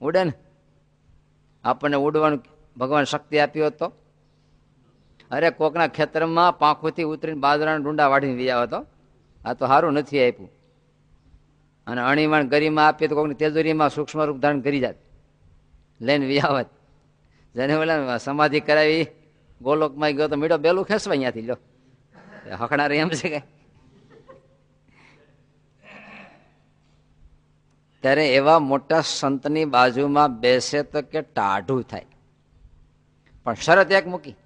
ઉડે ને. આપણને ઉડવાનું ભગવાન શક્તિ આપ્યો હતો. અરે કોકના ખેતરમાં પાંખોથી ઉતરીને બાજરાના ડુંડા વાઢીને વી આવ્યો હતો. આ તો સારું નથી આપ્યું. અને અણીમાણ ગરીમાં આપીએ તો કોકની તેજોરીમાં સૂક્ષ્મ રૂપ ધારણ કરી જાત, લઈને વી આવત. જેને ઓલા સમાધિ કરાવી ગોલોકમાં ગયો તો મીડો બેલું ખેંચવા અહીંયાથી, લો હકડા રહી એમ છે કઈ. ત્યારે એવા મોટા સંતની બાજુમાં બેસે તો કે ટાઢું થાય. પણ શરત એક મૂકી,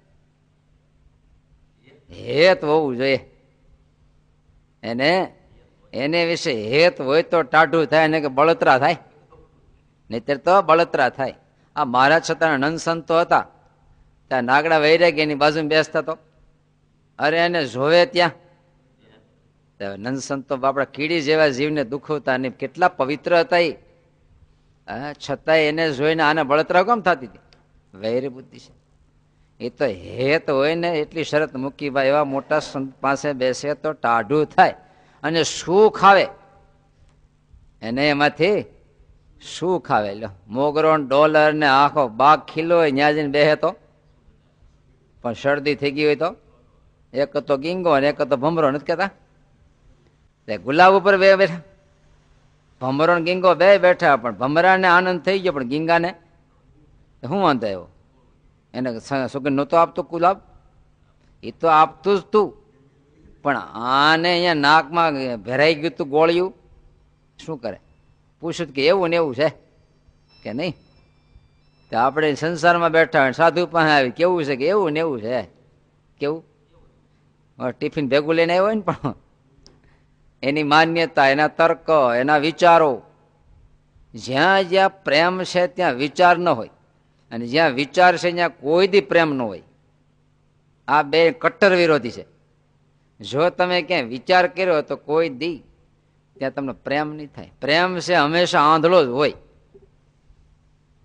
હેત હોવું જોઈએ. એને વિશે હેત હોય તો ટાઢું થાય, ને કે બળતરા થાય, નહીતર તો બળતરા થાય. આ મહારાજ છતાં નંદ સંતો હતા, ત્યાં નાગડા વૈરાગી એની બાજુમાં બેસતા તો અરે એને જોવે ત્યાં નંદ સંતો બાપડા કીડી જેવા જીવને દુખવતા નહીં, કેટલા પવિત્ર હતા એ. છતાંય એને જોઈને આને બળતરા કેમ થતી હતી? વૈરી બુદ્ધિ છે. એ તો હેત હોય ને એટલી શરત મૂકી, ભાઈ એવા મોટા સંત પાસે બેસે તો ટાઢું થાય અને સુખ આવે. એને એમાંથી સુખ આવે. લો મોગરો ડોલર ને આખો બાગ ખીલો હોય ત્યાં જઈને બેસે તો, પણ શરદી થઈ ગઈ હોય તો એક તો ગીંગો અને એક તો ભમરો, નથી કેતા? ગુલાબ ઉપર બે બેઠા, ભમરો ને ગીંગો બે બેઠા, પણ ભમરાને આનંદ થઈ ગયો, પણ ગીંગાને શું વાંધો આવ્યો? એને સુગંધ નહોતો આપતો ગુલાબ, એ તો આપતું જ તું, પણ આને અહીંયા નાકમાં ભેરાઈ ગયું તું ગોળિયું, શું કરે? પૂછ્યું કે એવું ને એવું છે કે નહીં? તો આપણે સંસારમાં બેઠા હોય, સાધુ પાસે આવી કેવું છે કે એવું ને એવું છે. કેવું? ટિફિન ભેગું લઈને આવ્યો હોય ને, પણ એની માન્યતા, એના તર્ક, એના વિચારો, જ્યાં જ્યાં પ્રેમ છે ત્યાં વિચાર ન હોય, અને જ્યાં વિચાર છે ત્યાં કોઈ દી પ્રેમ ન હોય. આ બે કટ્ટર વિરોધી છે. જો તમે ક્યાંય વિચાર કર્યો તો કોઈ દી ત્યાં તમને પ્રેમ નહીં થાય. પ્રેમ છે હંમેશા આંધળો જ હોય.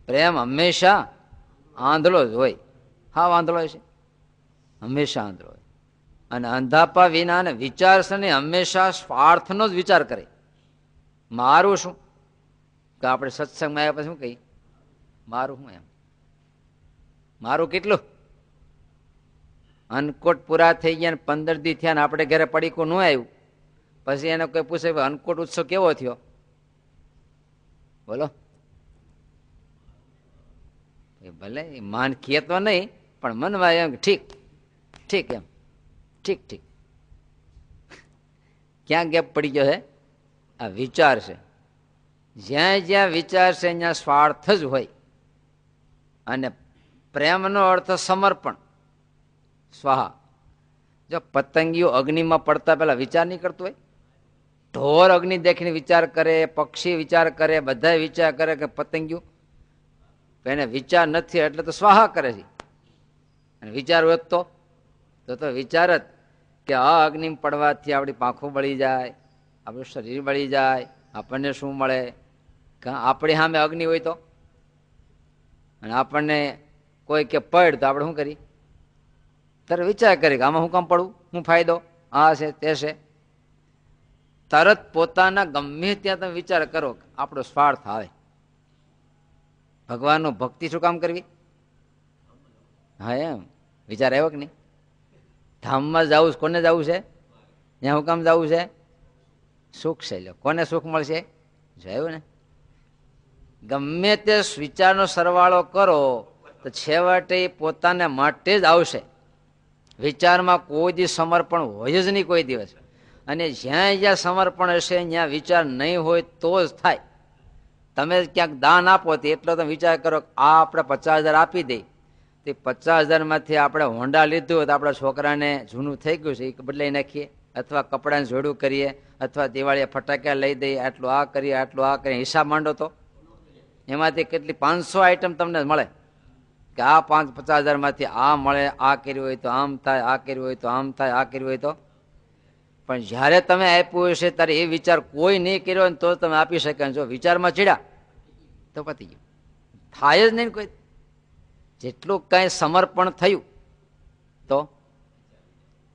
પ્રેમ હંમેશા આંધળો જ હોય. હા, આંધળો છે, હંમેશા આંધળો હોય. અને અંધાપા વિના ને વિચાર છે ને હંમેશા સ્વાર્થનો જ વિચાર કરે. મારું શું, તો આપણે સત્સંગમાં આવ્યા પછી શું કહી, મારું શું એમ, મારું કેટલું? અન્નકોટ પૂરા થઈ ગયા, 15 દી થયા ને આપણે ઘરે પડીકું ન આવ્યું, પછી એને કોઈ પૂછે અન્નકોટ ઉત્સવ કેવો થયો, બોલો? ભલે માન ખીએ તો નહીં, પણ મનમાં એમ ઠીક ઠીક, એમ ઠીક ઠીક. ક્યાં ગેપ પડી ગયો છે? આ વિચાર છે. જ્યાં જ્યાં વિચાર છે ત્યાં સ્વાર્થ જ હોય. અને પ્રેમનો અર્થ સમર્પણ. સ્વાહા. જો પતંગિયો અગ્નિમાં પડતા પેલા વિચાર નહીં કરતું હોય? ઢોર અગ્નિ દેખીને વિચાર કરે, પક્ષી વિચાર કરે, બધા વિચાર કરે કે પતંગિયું, એને વિચાર નથી એટલે તો સ્વાહા કરે છે. અને વિચાર હોય તો વિચાર જ કે આ અગ્નિ પડવાથી આપણી પાંખો બળી જાય, આપણું શરીર બળી જાય, આપણને શું મળે? આપણી સામે અગ્નિ હોય તો, અને આપણને કોઈ કે પડ તો આપણે શું કરી? ત્યારે વિચાર કરી કે આમાં શું કામ પડવું, શું ફાયદો, આ છે તે છે. તરત પોતાના ગમે ત્યાં તમે વિચાર કરો, આપણો સ્વાર્થ આવે. ભગવાનનો ભક્તિ શું કામ કરવી? હા, એમ વિચાર આવ્યો કે નહીં? ધામમાં જવું, કોને જવું છે? ત્યાં હું કામ જવું છે? સુખ છે. લો, કોને સુખ મળશે? જોયું ને? ગમે તે વિચારનો સરવાળો કરો તો છેવટે પોતાને માટે જ આવશે. વિચારમાં કોઈ દી સમર્પણ હોય જ નહીં કોઈ દિવસ. અને જ્યાં જ્યાં સમર્પણ હશે ત્યાં વિચાર નહીં હોય તો જ થાય. તમે ક્યાંક દાન આપો તો એટલો તમે વિચાર કરો, આ આપણે 50,000 આપી દઈ, તે 50,000 માંથી આપણે હોન્ડા લીધું હોય તો આપણા છોકરાને જૂનું થઈ ગયું છે એ બદલાઈ નાખીએ, અથવા કપડાને જોડું કરીએ, અથવા દિવાળીએ ફટાક્યા લઈ દઈએ, આટલું આ કરીએ, આટલું આ કરીએ, હિસાબ માંડો તો એમાંથી કેટલી 500 આઈટમ તમને મળે કે આ 50,000 માંથી આ મળે, આ કર્યું હોય તો આમ થાય, આ કર્યું હોય તો આમ થાય, આ કર્યું હોય તો. પણ જયારે તમે આપ્યું હશે ત્યારે એ વિચાર કોઈ નહીં કર્યો ને તો તમે આપી શકે. જો વિચારમાં ચીડા તો પતી ગયું, થાય જ નહીં કોઈ. જેટલું કઈ સમર્પણ થયું તો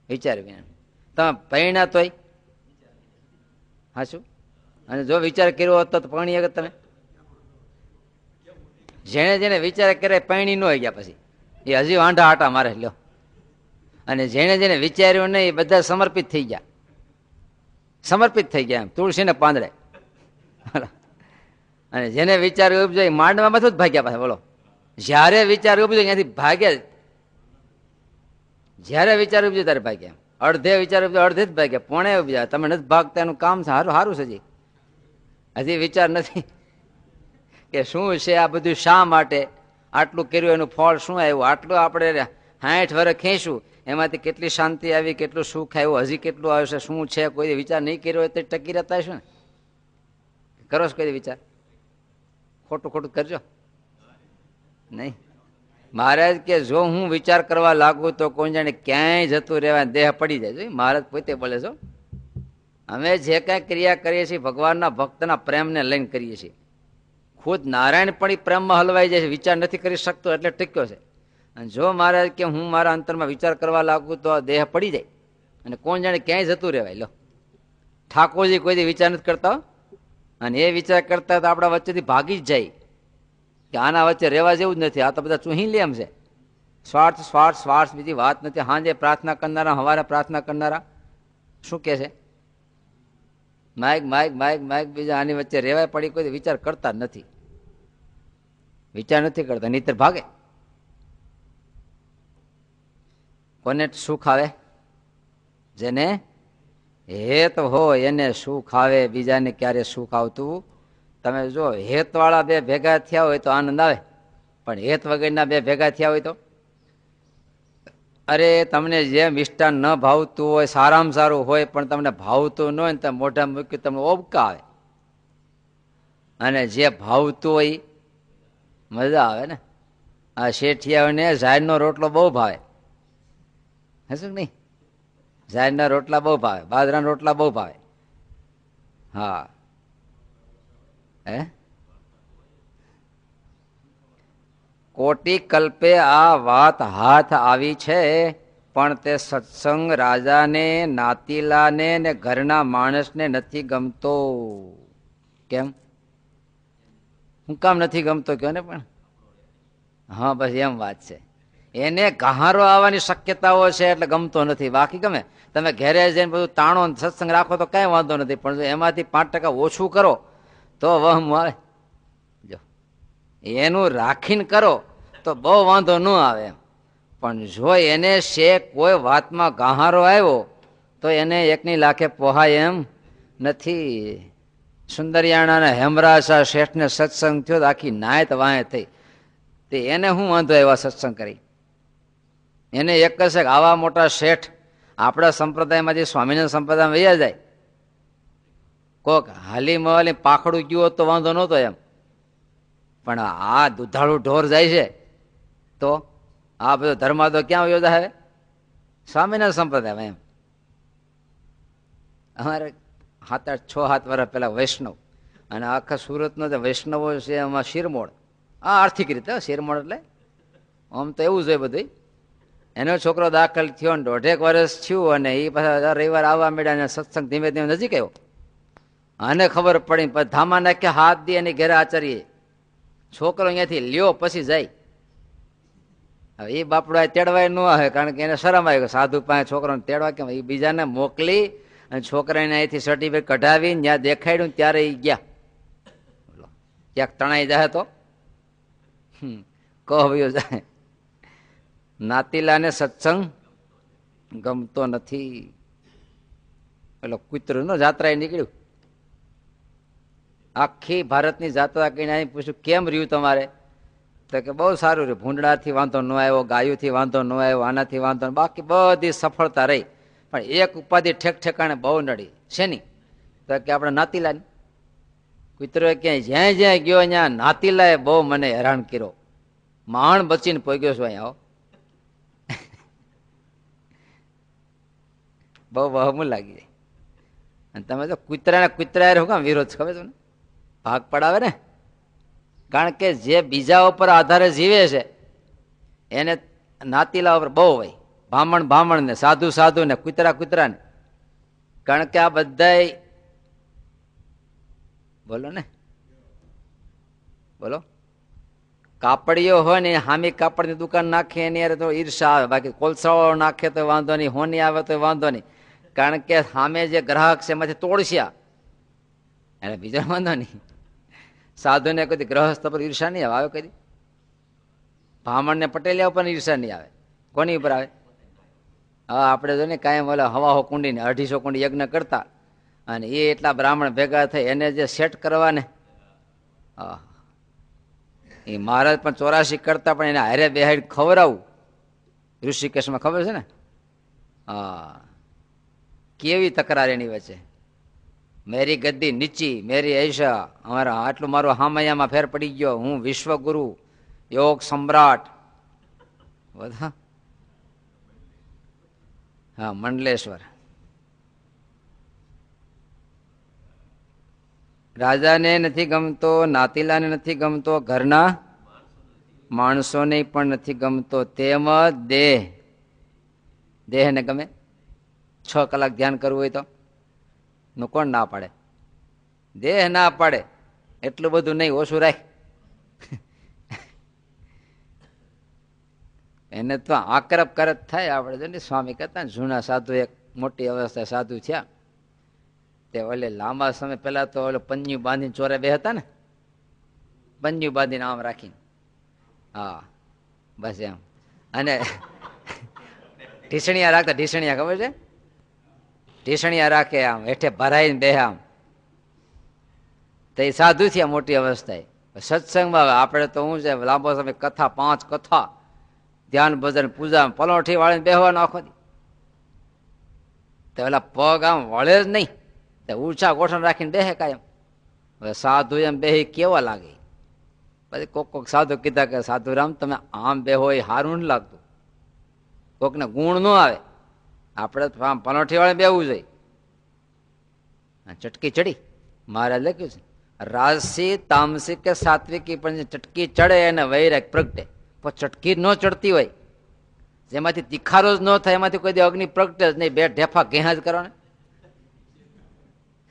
વિચાર વિના તમે પૈણા તોય હાચું. અને જો વિચાર કર્યો હોત તો પૈણી અગર તમે. જેને જેને વિચાર કરે પૈણી ન હોય ગયા પછી એ હજી વાંઢા આટા મારે લ્યો. અને જેને જેને વિચાર્યું નહીં એ બધા સમર્પિત થઈ ગયા, સમર્પિત થઈ ગયા એમ તુલસીને પાંદડે. અને જેને વિચાર ઉપજો એ માંડવામાં જ ભાગ્યા પાછા. બોલો, જયારે વિચાર ઉપજો ત્યાંથી ભાગ્યા, જયારે વિચાર ઉપજો ત્યારે ભાગ્યા. અડધે વિચાર ઉપજો અડધે જ ભાગ્યા, પોણે ઉપજા. તમે નથી ભાગતા એનું કામ સારું સારું છે. હજી વિચાર નથી કે શું છે આ બધું, શા માટે આટલું કર્યું, એનું ફળ શું આવ્યું, આટલું આપણે 60 વર્ષ ખેંચું એમાંથી કેટલી શાંતિ આવી, કેટલું સુખ આવ્યું, હજી કેટલું આવશે, શું છે? કોઈ વિચાર નહીં કર્યો હોય તો ટકી રહેતા હશે ને? કરો છો કોઈ વિચાર? ખોટું ખોટું કરજો નહીં. મહારાજ કે જો હું વિચાર કરવા લાગુ તો કોઈ જાણે ક્યાંય જતું રહેવા, દેહ પડી જાય. મહારાજ પોતે બોલે છો. અમે જે કઈ ક્રિયા કરીએ છીએ ભગવાનના ભક્તના પ્રેમને લઈને કરીએ છીએ. ખુદ નારાયણ પણ એ પ્રેમમાં હલવાઈ જાય છે, વિચાર નથી કરી શકતો એટલે ટક્યો છે. અને જો મહારાજ કે હું મારા અંતરમાં વિચાર કરવા લાગુ તો દેહ પડી જાય અને કોણ જાણે ક્યાંય જતું રહેવાય. લો, ઠાકોરજી કોઈ વિચાર નથી કરતા, અને એ વિચાર કરતા તો આપણા વચ્ચેથી ભાગી જ જાય કે આના વચ્ચે રહેવા જેવું જ નથી, આ તો બધા ચૂહી લે એમ છે. સ્વાર્થ સ્વાર્થ સ્વાર્થ, બીજી વાત નથી. હાજે પ્રાર્થના કરનારા, હવારે પ્રાર્થના કરનારા શું કે છે? Mike mike mike mike. બીજા આની વચ્ચે રહેવાય પડી કોઈ વિચાર કરતા નથી, વિચાર નથી કરતા, નહીતર ભાગે. કોને સુખ આવે? જેને હેત હોય એને સુખ આવે, બીજાને ક્યારે સુખ આવતું? તમે જો હેત વાળા બે ભેગા થયા હોય તો આનંદ આવે, પણ હેત વગરના બે ભેગા થયા હોય તો અરે તમને જે મિષ્ટાન ન ભાવતું હોય, સારામાં સારું હોય પણ તમને ભાવતું ન હોય ને તમે મોઢા મૂક્યું તમને ઓબકા આવે. અને જે ભાવતું હોય મજા આવે ને. આ શેઠિયાઓને ઝાડનો રોટલો બહુ ભાવે, હશે નહીં? ઝાડના રોટલા બહુ ભાવે, બાજરાના રોટલા બહુ ભાવે. હા, હે કોટી કલ્પે આ વાત હાથ આવી છે, પણ તે સત્સંગ રાજાને, નાતીલાને ને ઘરના માણસને નથી ગમતો. કેમ? હું કામ નથી ગમતો કયો ને પણ હા બસ એમ વાત છે. એને ગહારો આવવાની શક્યતાઓ છે એટલે ગમતો નથી, બાકી ગમે. તમે ઘેરે જઈને બધું તાણો સત્સંગ રાખો તો કઈ વાંધો નથી, પણ જો એમાંથી 5% ઓછું કરો તો વહમ આવે. જો એનું રાખીને કરો તો બહુ વાંધો ન આવે એમ. પણ જો એને શેક કોઈ વાતમાં ગહારો આવ્યો તો એને એકની લાખે પોહાય એમ નથી. સુંદરિયાણા હેમરાસા શેઠને સત્સંગ થયો આખી નાયત વાંય થઈ. તે એને શું વાંધો એવા સત્સંગ કરી? એને એક જ છે કે આવા મોટા શેઠ આપણા સંપ્રદાયમાંથી સ્વામિનારાયણ સંપ્રદાયમાં વૈયા જાય. કોક હાલી મવાલી પાખડું ગયું હોત તો વાંધો નહોતો એમ, પણ આ દુધાળું ઢોર જાય છે તો આ બધો ધર્માદો ક્યાં યોજા હવે? સ્વામિનારાયણ સંપ્રદાયમાં એમ. અમારે 6-7 વર્ષ પહેલા વૈષ્ણવ, અને આખા સુરતનો જે વૈષ્ણવો છે એમાં શિરમોળ, આ આર્થિક રીતે શિરમોળ એટલે આમ તો એવું જ હોય બધું. એનો છોકરો દાખલ થયો ને 1.5 વર્ષ થયું, અને એ પાછા રવિવાર આવવા માંડ્યા, અને સત્સંગ ધીમે ધીમે નજીક આવ્યો. આને ખબર પડી, પછી ધામા નાખ્યા હાથ દે એની ઘેરે આચાર્ય. છોકરો અહીંયાથી લ્યો પછી જાય. હવે એ બાપડો તેડવાય ન આવે, કારણ કે એને શરમ આવી ગયો સાધુ પાસે છોકરાને તેડવા કેમ. એ બીજાને મોકલી અને છોકરાને અહીંથી સર્ટિફિકેટ કઢાવી ત્યાં દેખાડ્યું ત્યારે એ ગયા. ક્યાંક તણાઈ જાય તો કહ્યું જાય. નાતીલાને સત્સંગ ગમતો નથી. પેલો કૂતરું નો જાત્રાએ નીકળ્યું, આખી ભારતની જાત્રા કહીને અહીં પૂછ્યું કેમ રહ્યું તમારે? તો કે બહુ સારું રહ્યું, ભૂંડડાથી વાંધો ન આવ્યો, ગાયુંથી વાંધો ન આવ્યો, આનાથી વાંધો ન, બાકી બધી સફળતા રહી. પણ એક ઉપાધિ ઠેક ઠેકાણે બહુ નડી. શેની? તો કે આપણે નાતીલાની. કૂતરો ક્યાંય જ્યાં જ્યાં ગયો ત્યાં નાતીલાએ બહુ મને હેરાન કર્યો, માણ બચીને પહોંચ્યો છું અહીંયા. બહુ વહમું લાગી જાય. અને તમે તો કૂતરા શું કામ વિરોધ ખબર છે ને? ભાગ પડાવે ને. કારણ કે જે બીજા ઉપર આધારે જીવે છે એને નાતીલા ઉપર બહુ હોય, ભામણ ને, સાધુ ને, કૂતરા ને. કારણ કે આ બધા બોલો ને, બોલો, કાપડીઓ હોય ને હામી કાપડની દુકાન નાખે એની યાર તો ઈર્ષા આવે. બાકી કોલસાવાળો નાખે તો વાંધો નહીં, હોની આવે તો વાંધો નહીં, કારણ કે સામે જે ગ્રાહક છે એમાંથી તોડશ્યા એટલે બીજો વાંધો નહીં. સાધુને કદી ગ્રહસ્થ પર ઈર્ષા નહીં આવે કદી. બ્રાહ્મણને પટેલિયા ઉપર ઈર્ષા નહીં આવે. કોની ઉપર આવે? હા, આપણે જો ને કાયમ ઓલા હવાહો કુંડીને 250 કુંડી યજ્ઞ કરતા, અને એ એટલા બ્રાહ્મણ ભેગા થઈ એને જે સેટ કરવા ને, હા, એ મહારાજ પણ 84 કરતા પણ એને હારે બેહાડ ખવડાવું. ઋષિકેશમાં ખબર છે ને? હા, કેવી તકરાર એની વચ્ચે. મેરી ગદ્દી નીચી, મેરી ઐશા, અમારા આટલું મારું હામૈયામાં ફેર પડી ગયો, હું વિશ્વગુરુ, યોગ સમ્રાટ બધા. હા, મંડલેશ્વર. રાજાને નથી ગમતો, નાતીલાને નથી ગમતો, ઘરના માણસોને પણ નથી ગમતો. તેમ દેહને ગમે. 6 કલાક ધ્યાન કરવું હોય તો કોણ ના પાડે? દેહ ના પાડે. એટલું બધું નહીં, ઓછું રાખ. એને તો આક્રપ કરત થાય. આપણે જો ને સ્વામી કહેતા ને, જૂના સાધુ, એક મોટી અવસ્થા સાધુ થયા તે ઓલે લાંબા સમય પહેલા તો ઓલો પન્યું બાંધીને ચોરે બે હતા ને, પન્યું બાંધીને આમ રાખીને, હા બસ એમ, અને ઢીસણિયા રાખતા. ઢીસણિયા ખબર છે? ઢીસણિયા રાખે આમ, હેઠે ભરાઈને બે આમ. તો એ સાધુ થયા મોટી અવસ્થાએ. સત્સંગમાં આપણે તો શું છે, લાંબો સમય કથા, 5 કથા, ધ્યાન ભજન પૂજા, પલોઠી વાળીને બેહવાનો આખો દી. તો પેલા પગ આમ વળે જ નહીં, ઊંચા ગોઠણ રાખીને બેહે કાયમ. હવે સાધુ એમ બેહી કેવા લાગે? પછી કોક સાધુ કીધા કે સાધુરામ તમે આમ બેહો એ સારું ન લાગતું, કોકને ગુણ ન આવે. આપણે આમ પલોઠી વાળે બેહવું જોઈએ. ચટકી ચડી મહારાજ લખ્યું છે, રાજસી તામસિક કે સાત્વિકી, પણ ચટકી ચડે એને વૈરાગ પ્રગટે. પણ ચટકી ન ચડતી હોય, જેમાંથી તિખારો જ ન થાય, એમાંથી કોઈ અગ્નિ પ્રગટે જ નહીં. 2 ઢેફા ઘેહા જ કરવાને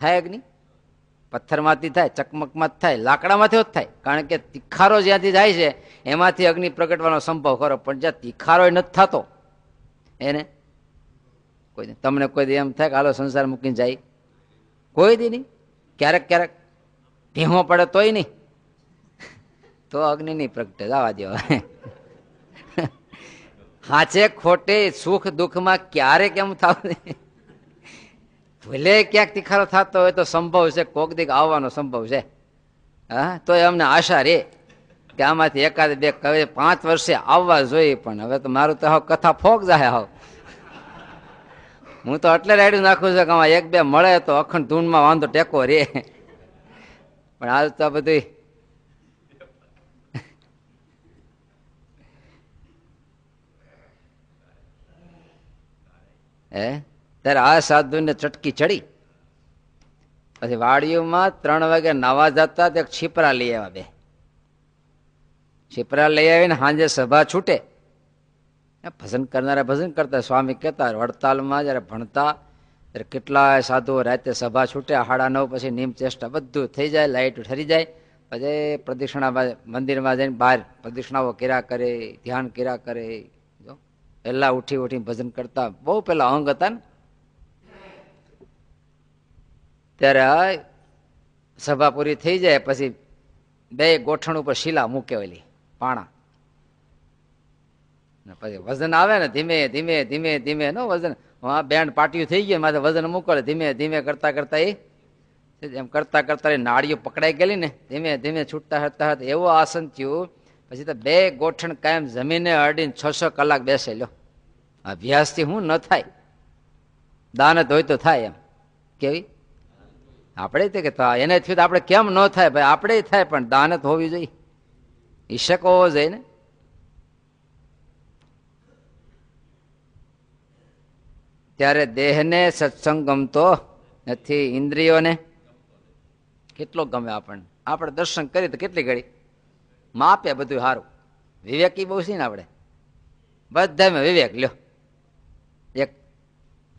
થાય અગ્નિ? પથ્થરમાંથી થાય, ચકમકમાં જ થાય, લાકડામાંથી જ થાય. કારણ કે તીખારો જ્યાંથી જાય છે એમાંથી અગ્નિ પ્રગટવાનો સંભવ ખરો, પણ જ્યાં તીખારો નથી થતો એને કોઈ તમને કોઈ દી એમ થાય કે હાલો સંસાર મૂકીને જાય? કોઈ દી નહીં. ક્યારેક ક્યારેક ભીમો પડે તોય નહીં, તો અગ્નિ નહીં પ્રગટે, જવા દો. હાચે ખોટે સુખ દુઃખમાં ક્યારેક એમ થતું, ભલે ક્યાંક તીખારો થતો હોય તો સંભવ છે, કોક દીક આવવાનો સંભવ છે. હા, તો અમને આશા રે કે આમાંથી એકાદ બે કવિ 5 વર્ષે આવવા જોઈએ. પણ હવે તો મારું તો હાવ કથા ફોક જાય. હાવ હું તો એટલે રાયડું નાખું છું કે આમાં 1-2 મળે તો અખંડ ધૂનમાં વાંધો ટેકો રે. પણ આજ તો બધું ત્યારે આ સાધુને ચટકી ચડી. પછી વાડીઓમાં 3 વાગે નાવા જતા તો છીપરા લઈ આવ્યા. 2 છીપરા લઈ આવીને સાંજે સભા છૂટે. ભજન કરનારા ભજન કરતા. સ્વામી કહેતા વડતાલમાં જયારે ભણતા ત્યારે કેટલાય સાધુઓ રાતે સભા છૂટે 9:30 પછી નીમ ચેષ્ટા બધું થઈ જાય, લાઈટ ઠરી જાય. પછી પ્રદક્ષિણા મંદિરમાં જઈને બહાર પ્રદક્ષિણાઓ કર્યા કરે, ધ્યાન કર્યા કરે. જો પહેલા ઉઠી ઉઠી ભજન કરતા. બહુ પેલા અંગ હતા ને. ત્યારે સભા પૂરી થઈ જાય પછી 2 ગોઠણ ઉપર શીલા મૂકે, ઓલી પાણા. પછી વજન આવે ને ધીમે ધીમે ધીમે ધીમે નો વજન, બેન્ડ પાટિયું થઈ ગયું, માથે વજન મૂકે. ધીમે ધીમે કરતા કરતા એમ કરતા કરતા એ નાળીઓ પકડાઈ ગયેલી ને, ધીમે ધીમે છૂટતા હતા. એવું આસન થયું. પછી તો 2 ગોઠણ કાયમ જમીને અડીને 6-6 કલાક બેસે. લો, અભ્યાસથી શું ન થાય? દાનત હોય તો થાય. એમ કેવી આપણે તે કે એને થયું તો આપણે કેમ ન થાય? ભાઈ આપણે થાય, પણ દાનત હોવી જોઈએ, ઈશક હોવો જોઈએ ને. ત્યારે દેહને સત્સંગ ગમતો નથી, ઇન્દ્રિયોને કેટલો ગમે આપણને. આપણે દર્શન કરીએ તો કેટલી ઘડી માપે બધું સારું. વિવેકી બહુ છે ને આપણે બધામાં વિવેક. લ્યો, એક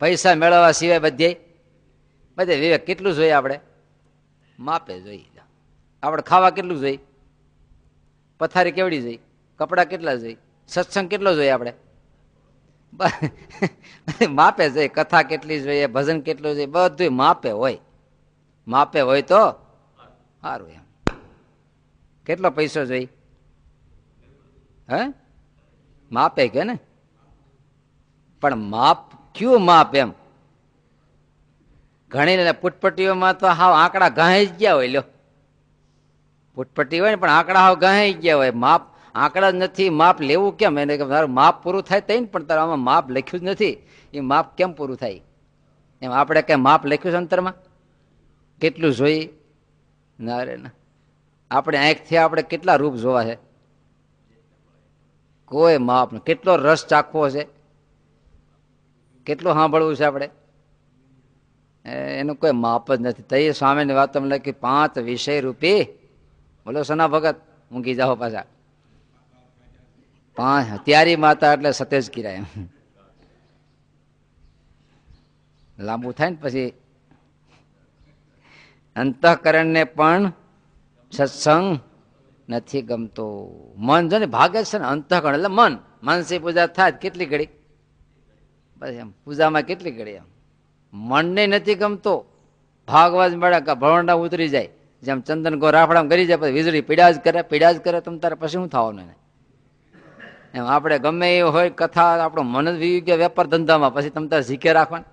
પૈસા મેળવવા સિવાય બધે વિવેક કેટલું જોઈએ? આપણે માપે જોઈએ. આપણે ખાવા કેટલું જોઈએ? પથારી કેવડી જોઈએ? કપડા કેટલા જોઈએ? સત્સંગ કેટલો જોઈએ? આપણે માપે જોઈએ. કથા કેટલી જોઈએ? ભજન કેટલું જોઈએ? બધું માપે હોય. માપે હોય તો સારું. એમ કેટલો પૈસો જોઈએ? હે માપે કે ને, પણ માપ કયું માપ? એમ ઘણી પુટપટીઓમાં તો હાવ આંકડા ગહાઈ જ ગયા હોય. લ્યો, પુટપટી હોય ને પણ આંકડા હાવ ગહાઈ ગયા હોય. માપ આંકડા જ નથી, માપ લેવું કેમ? એને કે તારું માપ પૂરું થાય તઈ ને, પણ તારું આમાં માપ લખ્યું જ નથી. એ માપ કેમ પૂરું થાય? એમ આપણે કઈ માપ લખ્યું છે અંતરમાં? કેટલું જોઈ? ના રે ના. આપણે આંખથી આપણે કેટલા રૂપ જોવા છે? કોઈ માપ નહીં. કેટલો રસ ચાખવો છે? કેટલું સાંભળવું છે આપણે? એનું કોઈ માપ જ નથી. તઈ સ્વામીની વાત તમે લખી 5 વિષય રૂપી. બોલો સના ભગત, ઊંઘી જાઓ પાછા. 5 ત્યારી માતા એટલે સતેજ કિરાય. એમ લાંબુ થાય ને પછી. અંતઃકરણને પણ સત્સંગ નથી ગમતો. મન જો ને ભાગે છે ને, અંતઃકરણ એટલે મન. માનસી પૂજા થાય કેટલી ઘડી? બસ એમ પૂજામાં કેટલી ઘડી? એમ મનને નથી ગમતો. ભાગવાજ મળે કે ભવંડા ઉતરી જાય. જેમ ચંદન ગો રાફડામાં કરી જાય પછી વીજળી પીડા જ કરે. તમે તારે પછી શું થવાનું એને? એમ આપણે ગમે એ હોય કથા, આપણો મન જ વી ગયા વેપાર ધંધામાં, પછી તમે તારે ઝીકે રાખવાનું.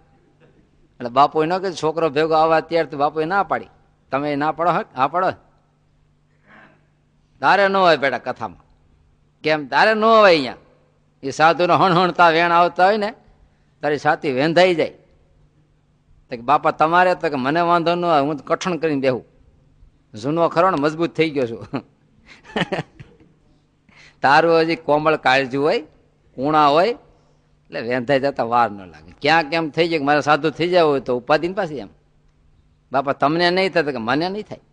એટલે બાપુ ન કે છોકરો ભેગો આવવા ત્યારે તો બાપુએ ના પાડી. તમે ના પડો? હા પડો. તારે ન હોય બેટા કથામાં. કેમ તારે ન હોય? અહીંયા એ સાધુનો હણહણતા વેણ આવતા હોય ને, તારી છાતી વેંધાઈ જાય. તો કે બાપા તમારે તો કે મને વાંધો ન હોય, હું કઠણ કરીને બેહું. જૂનો ખરો ને, મજબૂત થઈ ગયો છું. તારું હજી કોમળ કાળજું હોય, કુણા હોય, એટલે વેંધાઈ જતા વાર ન લાગે. ક્યાં કેમ થઈ જાય કે મારે સાધુ થઈ જાય હોય તો ઉપાધિ પાછી. એમ બાપા તમને નહીં થાય તો કે મને નહીં થાય.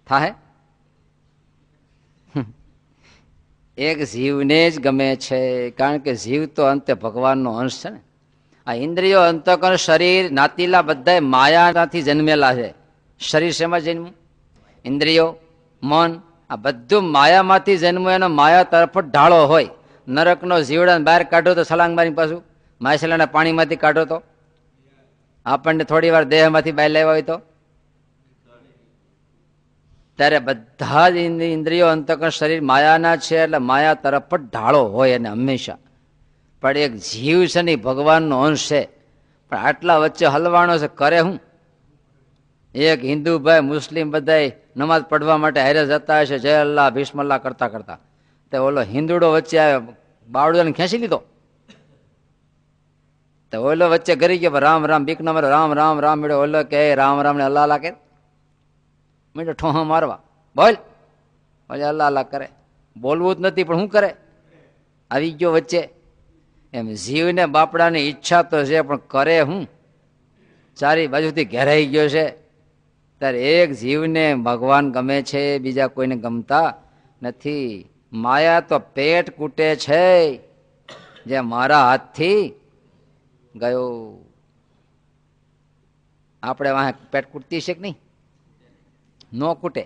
થાય એક જીવને જ ગમે છે, કારણ કે જીવ તો અંતે ભગવાનનો અંશ છે ને. આ ઇન્દ્રિયો, અંતઃકરણ, શરીર, નાતીલા બધા માયાથી જન્મેલા છે. શરીર શેમાં જન્મ્યું? ઇન્દ્રિયો, મન, આ બધું માયામાંથી જન્મ્યું. એનો માયા તરફ ઢાળો હોય. નરકનો જીવડાને બહાર કાઢો તો છલાંગ મારી પાછું માછલાના પાણીમાંથી કાઢો તો આપણને થોડી વાર દેહમાંથી બહાર લેવા હોય તો ત્યારે બધા જ ઇન્દ્રિયો, અંતઃકરણ, શરીર માયાના છે. એટલે માયા તરફ જ ઢાળો હોય એને હંમેશા. પણ એક જીવ છે ને ભગવાનનો અંશ છે, પણ આટલા વચ્ચે હલવાણો છે, કરે હું? એક હિન્દુ ભાઈ મુસ્લિમ બધા નમાઝ પડવા માટે હારે જતા હશે, જય અલ્લાહ ભીષ્મલ્લાહ કરતા કરતા, તો ઓલો હિન્દુડો વચ્ચે આવ્યો, બાવડોને ખેંચી લીધો. તો ઓલો વચ્ચે ગરી ગયો, રામ રામ બીક ના મારે, રામ રામ રામ મેળો. ઓલો કે રામ રામ ને અલ્લાહ અલ્લાહ કે મેળો ઠોહા મારવા, બોલ બોલે અલ્લાહ અલ્લાહ કરે. બોલવું જ નથી પણ શું કરે? આવી ગયો વચ્ચે. એમ જીવને બાપડાની ઈચ્છા તો છે પણ કરે હું? ચારી બાજુથી ઘેરાઈ ગયો છે. ત્યારે એક જીવને ભગવાન ગમે છે, બીજા કોઈને ગમતા નથી. માયા તો પેટ કૂટે છે, જે મારા હાથથી ગયો. આપણે વાહ પેટ કૂટતી છે કે નહીં? નો કૂટે,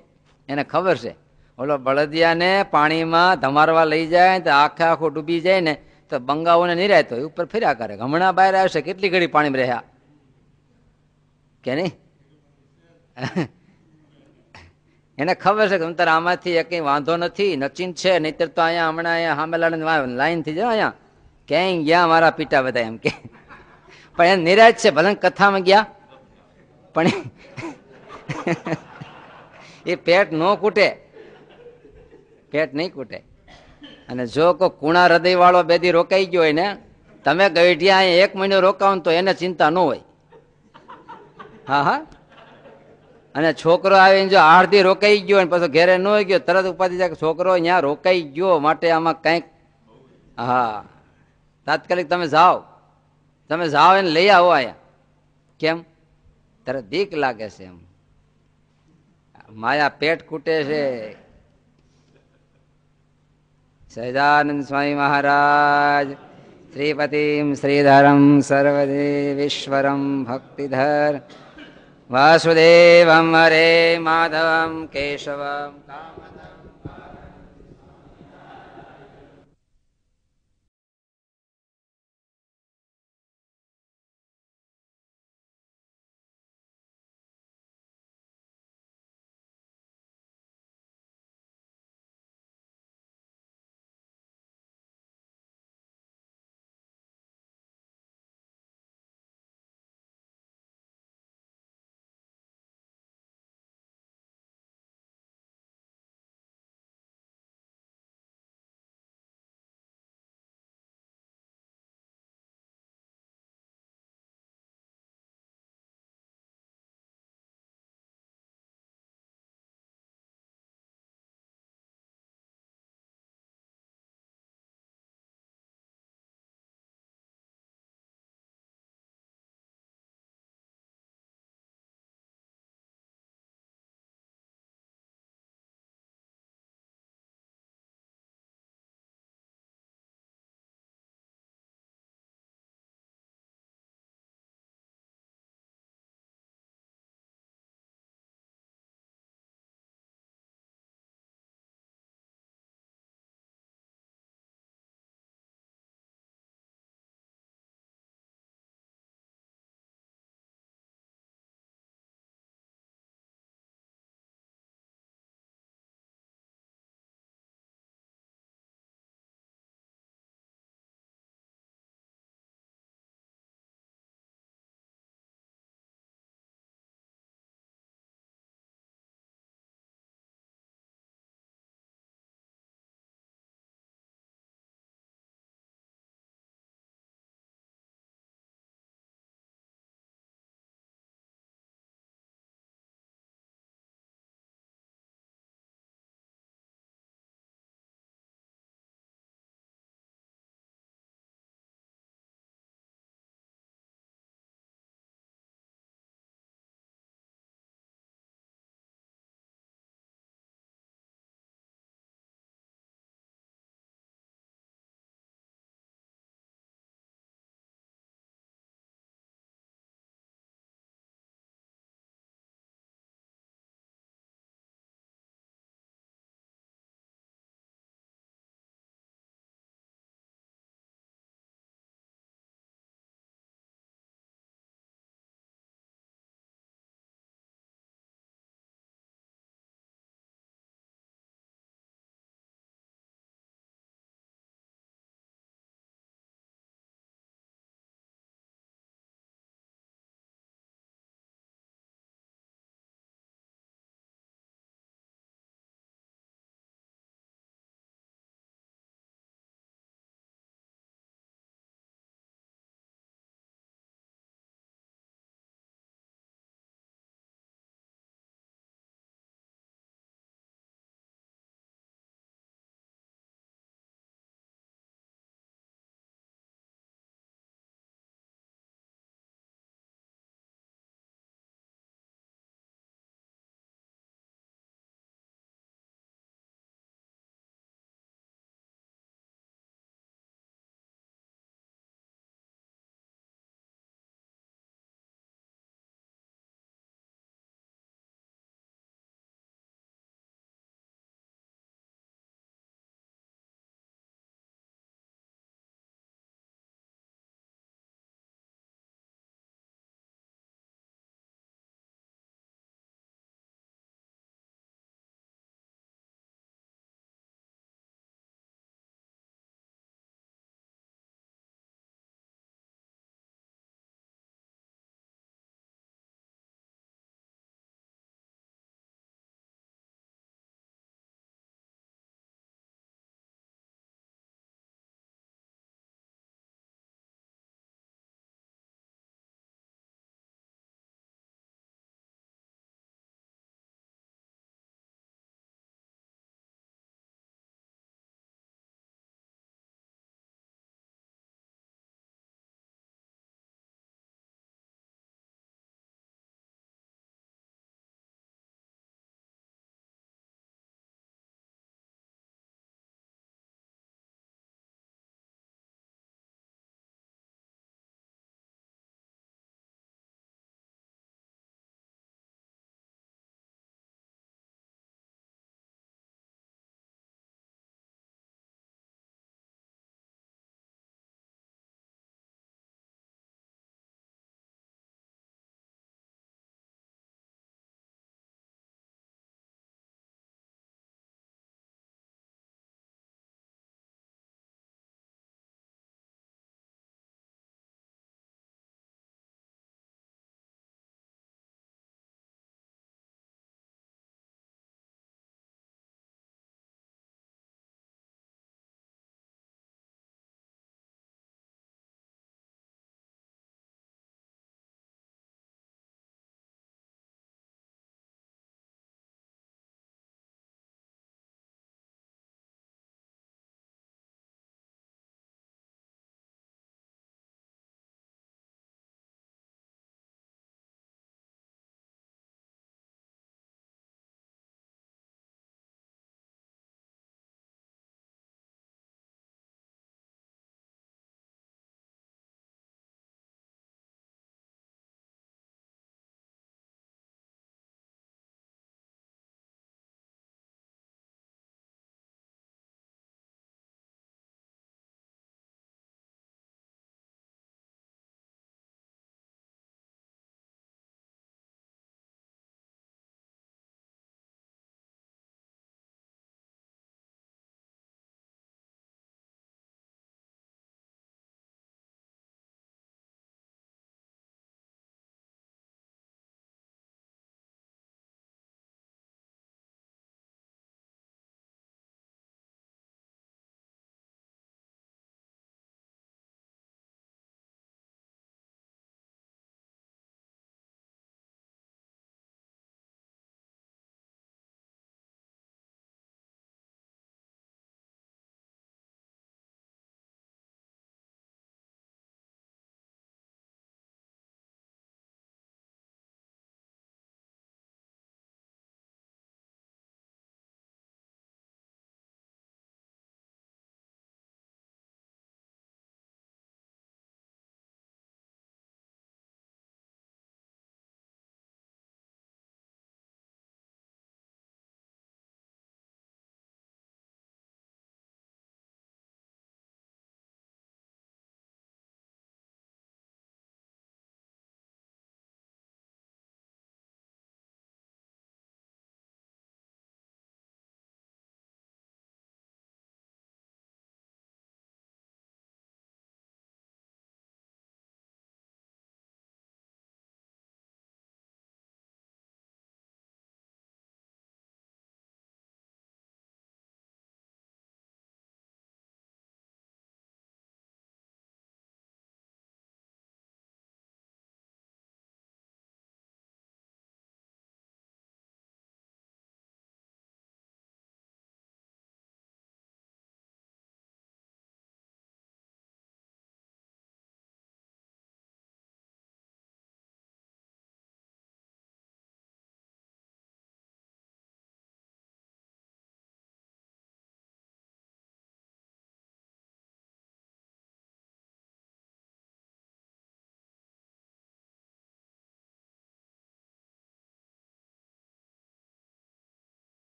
એને ખબર છે. ઓલો બળદિયાને પાણીમાં ધમારવા લઈ જાય તો આખે આખો ડૂબી જાય ને તો બંગાઓને નિરાયતો ઉપર ફર્યા કરે. હમણાં બહાર આવશે, કેટલી ઘડી પાણીમાં રહ્યા કે નહીં? એને ખબર છે કે અંતર આમાંથી કઈ વાંધો નથી, નચીન છે. નહીતર તો અહીંયા હમણાં અહીંયા સામેલાને લાઈન થઈ જાય, અહીંયા ક્યાંય ગયા મારા પીટા બધા એમ કે. પણ એને નિરાશ છે, ભલે કથામાં ગયા પણ એ પેટ ન કૂટે, પેટ નહીં કૂટે. અને જો કોઈ કુણા હૃદય વાળો બેદી રોકાઈ ગયો હોય ને, તમે ગઈઢિયા અહીંયા 1 મહિનો રોકાવો ને તો એને ચિંતા ન હોય. હા હા. અને છોકરો આવીને જો આડધી રોકાઈ ગયો ને પછી ઘેરે ન ગયો, તરત ઉપાધિ જાય છોકરો અહીંયા રોકાઈ ગયો, માટે આમાં કંઈક. હા, તાત્કાલિક તમે જાઓ એને લઈ આવો અહીંયા. કેમ? તરત બીક લાગે છે. એમ માયા પેટ કૂટે છે. સહજાનંદ સ્વામી મહારાજ શ્રીપતિમ શ્રીધરમ સર્વદેવીશ્વરમ ભક્તિધર વાસુદેવમ હરે માધવમ કેશવમ કામદમ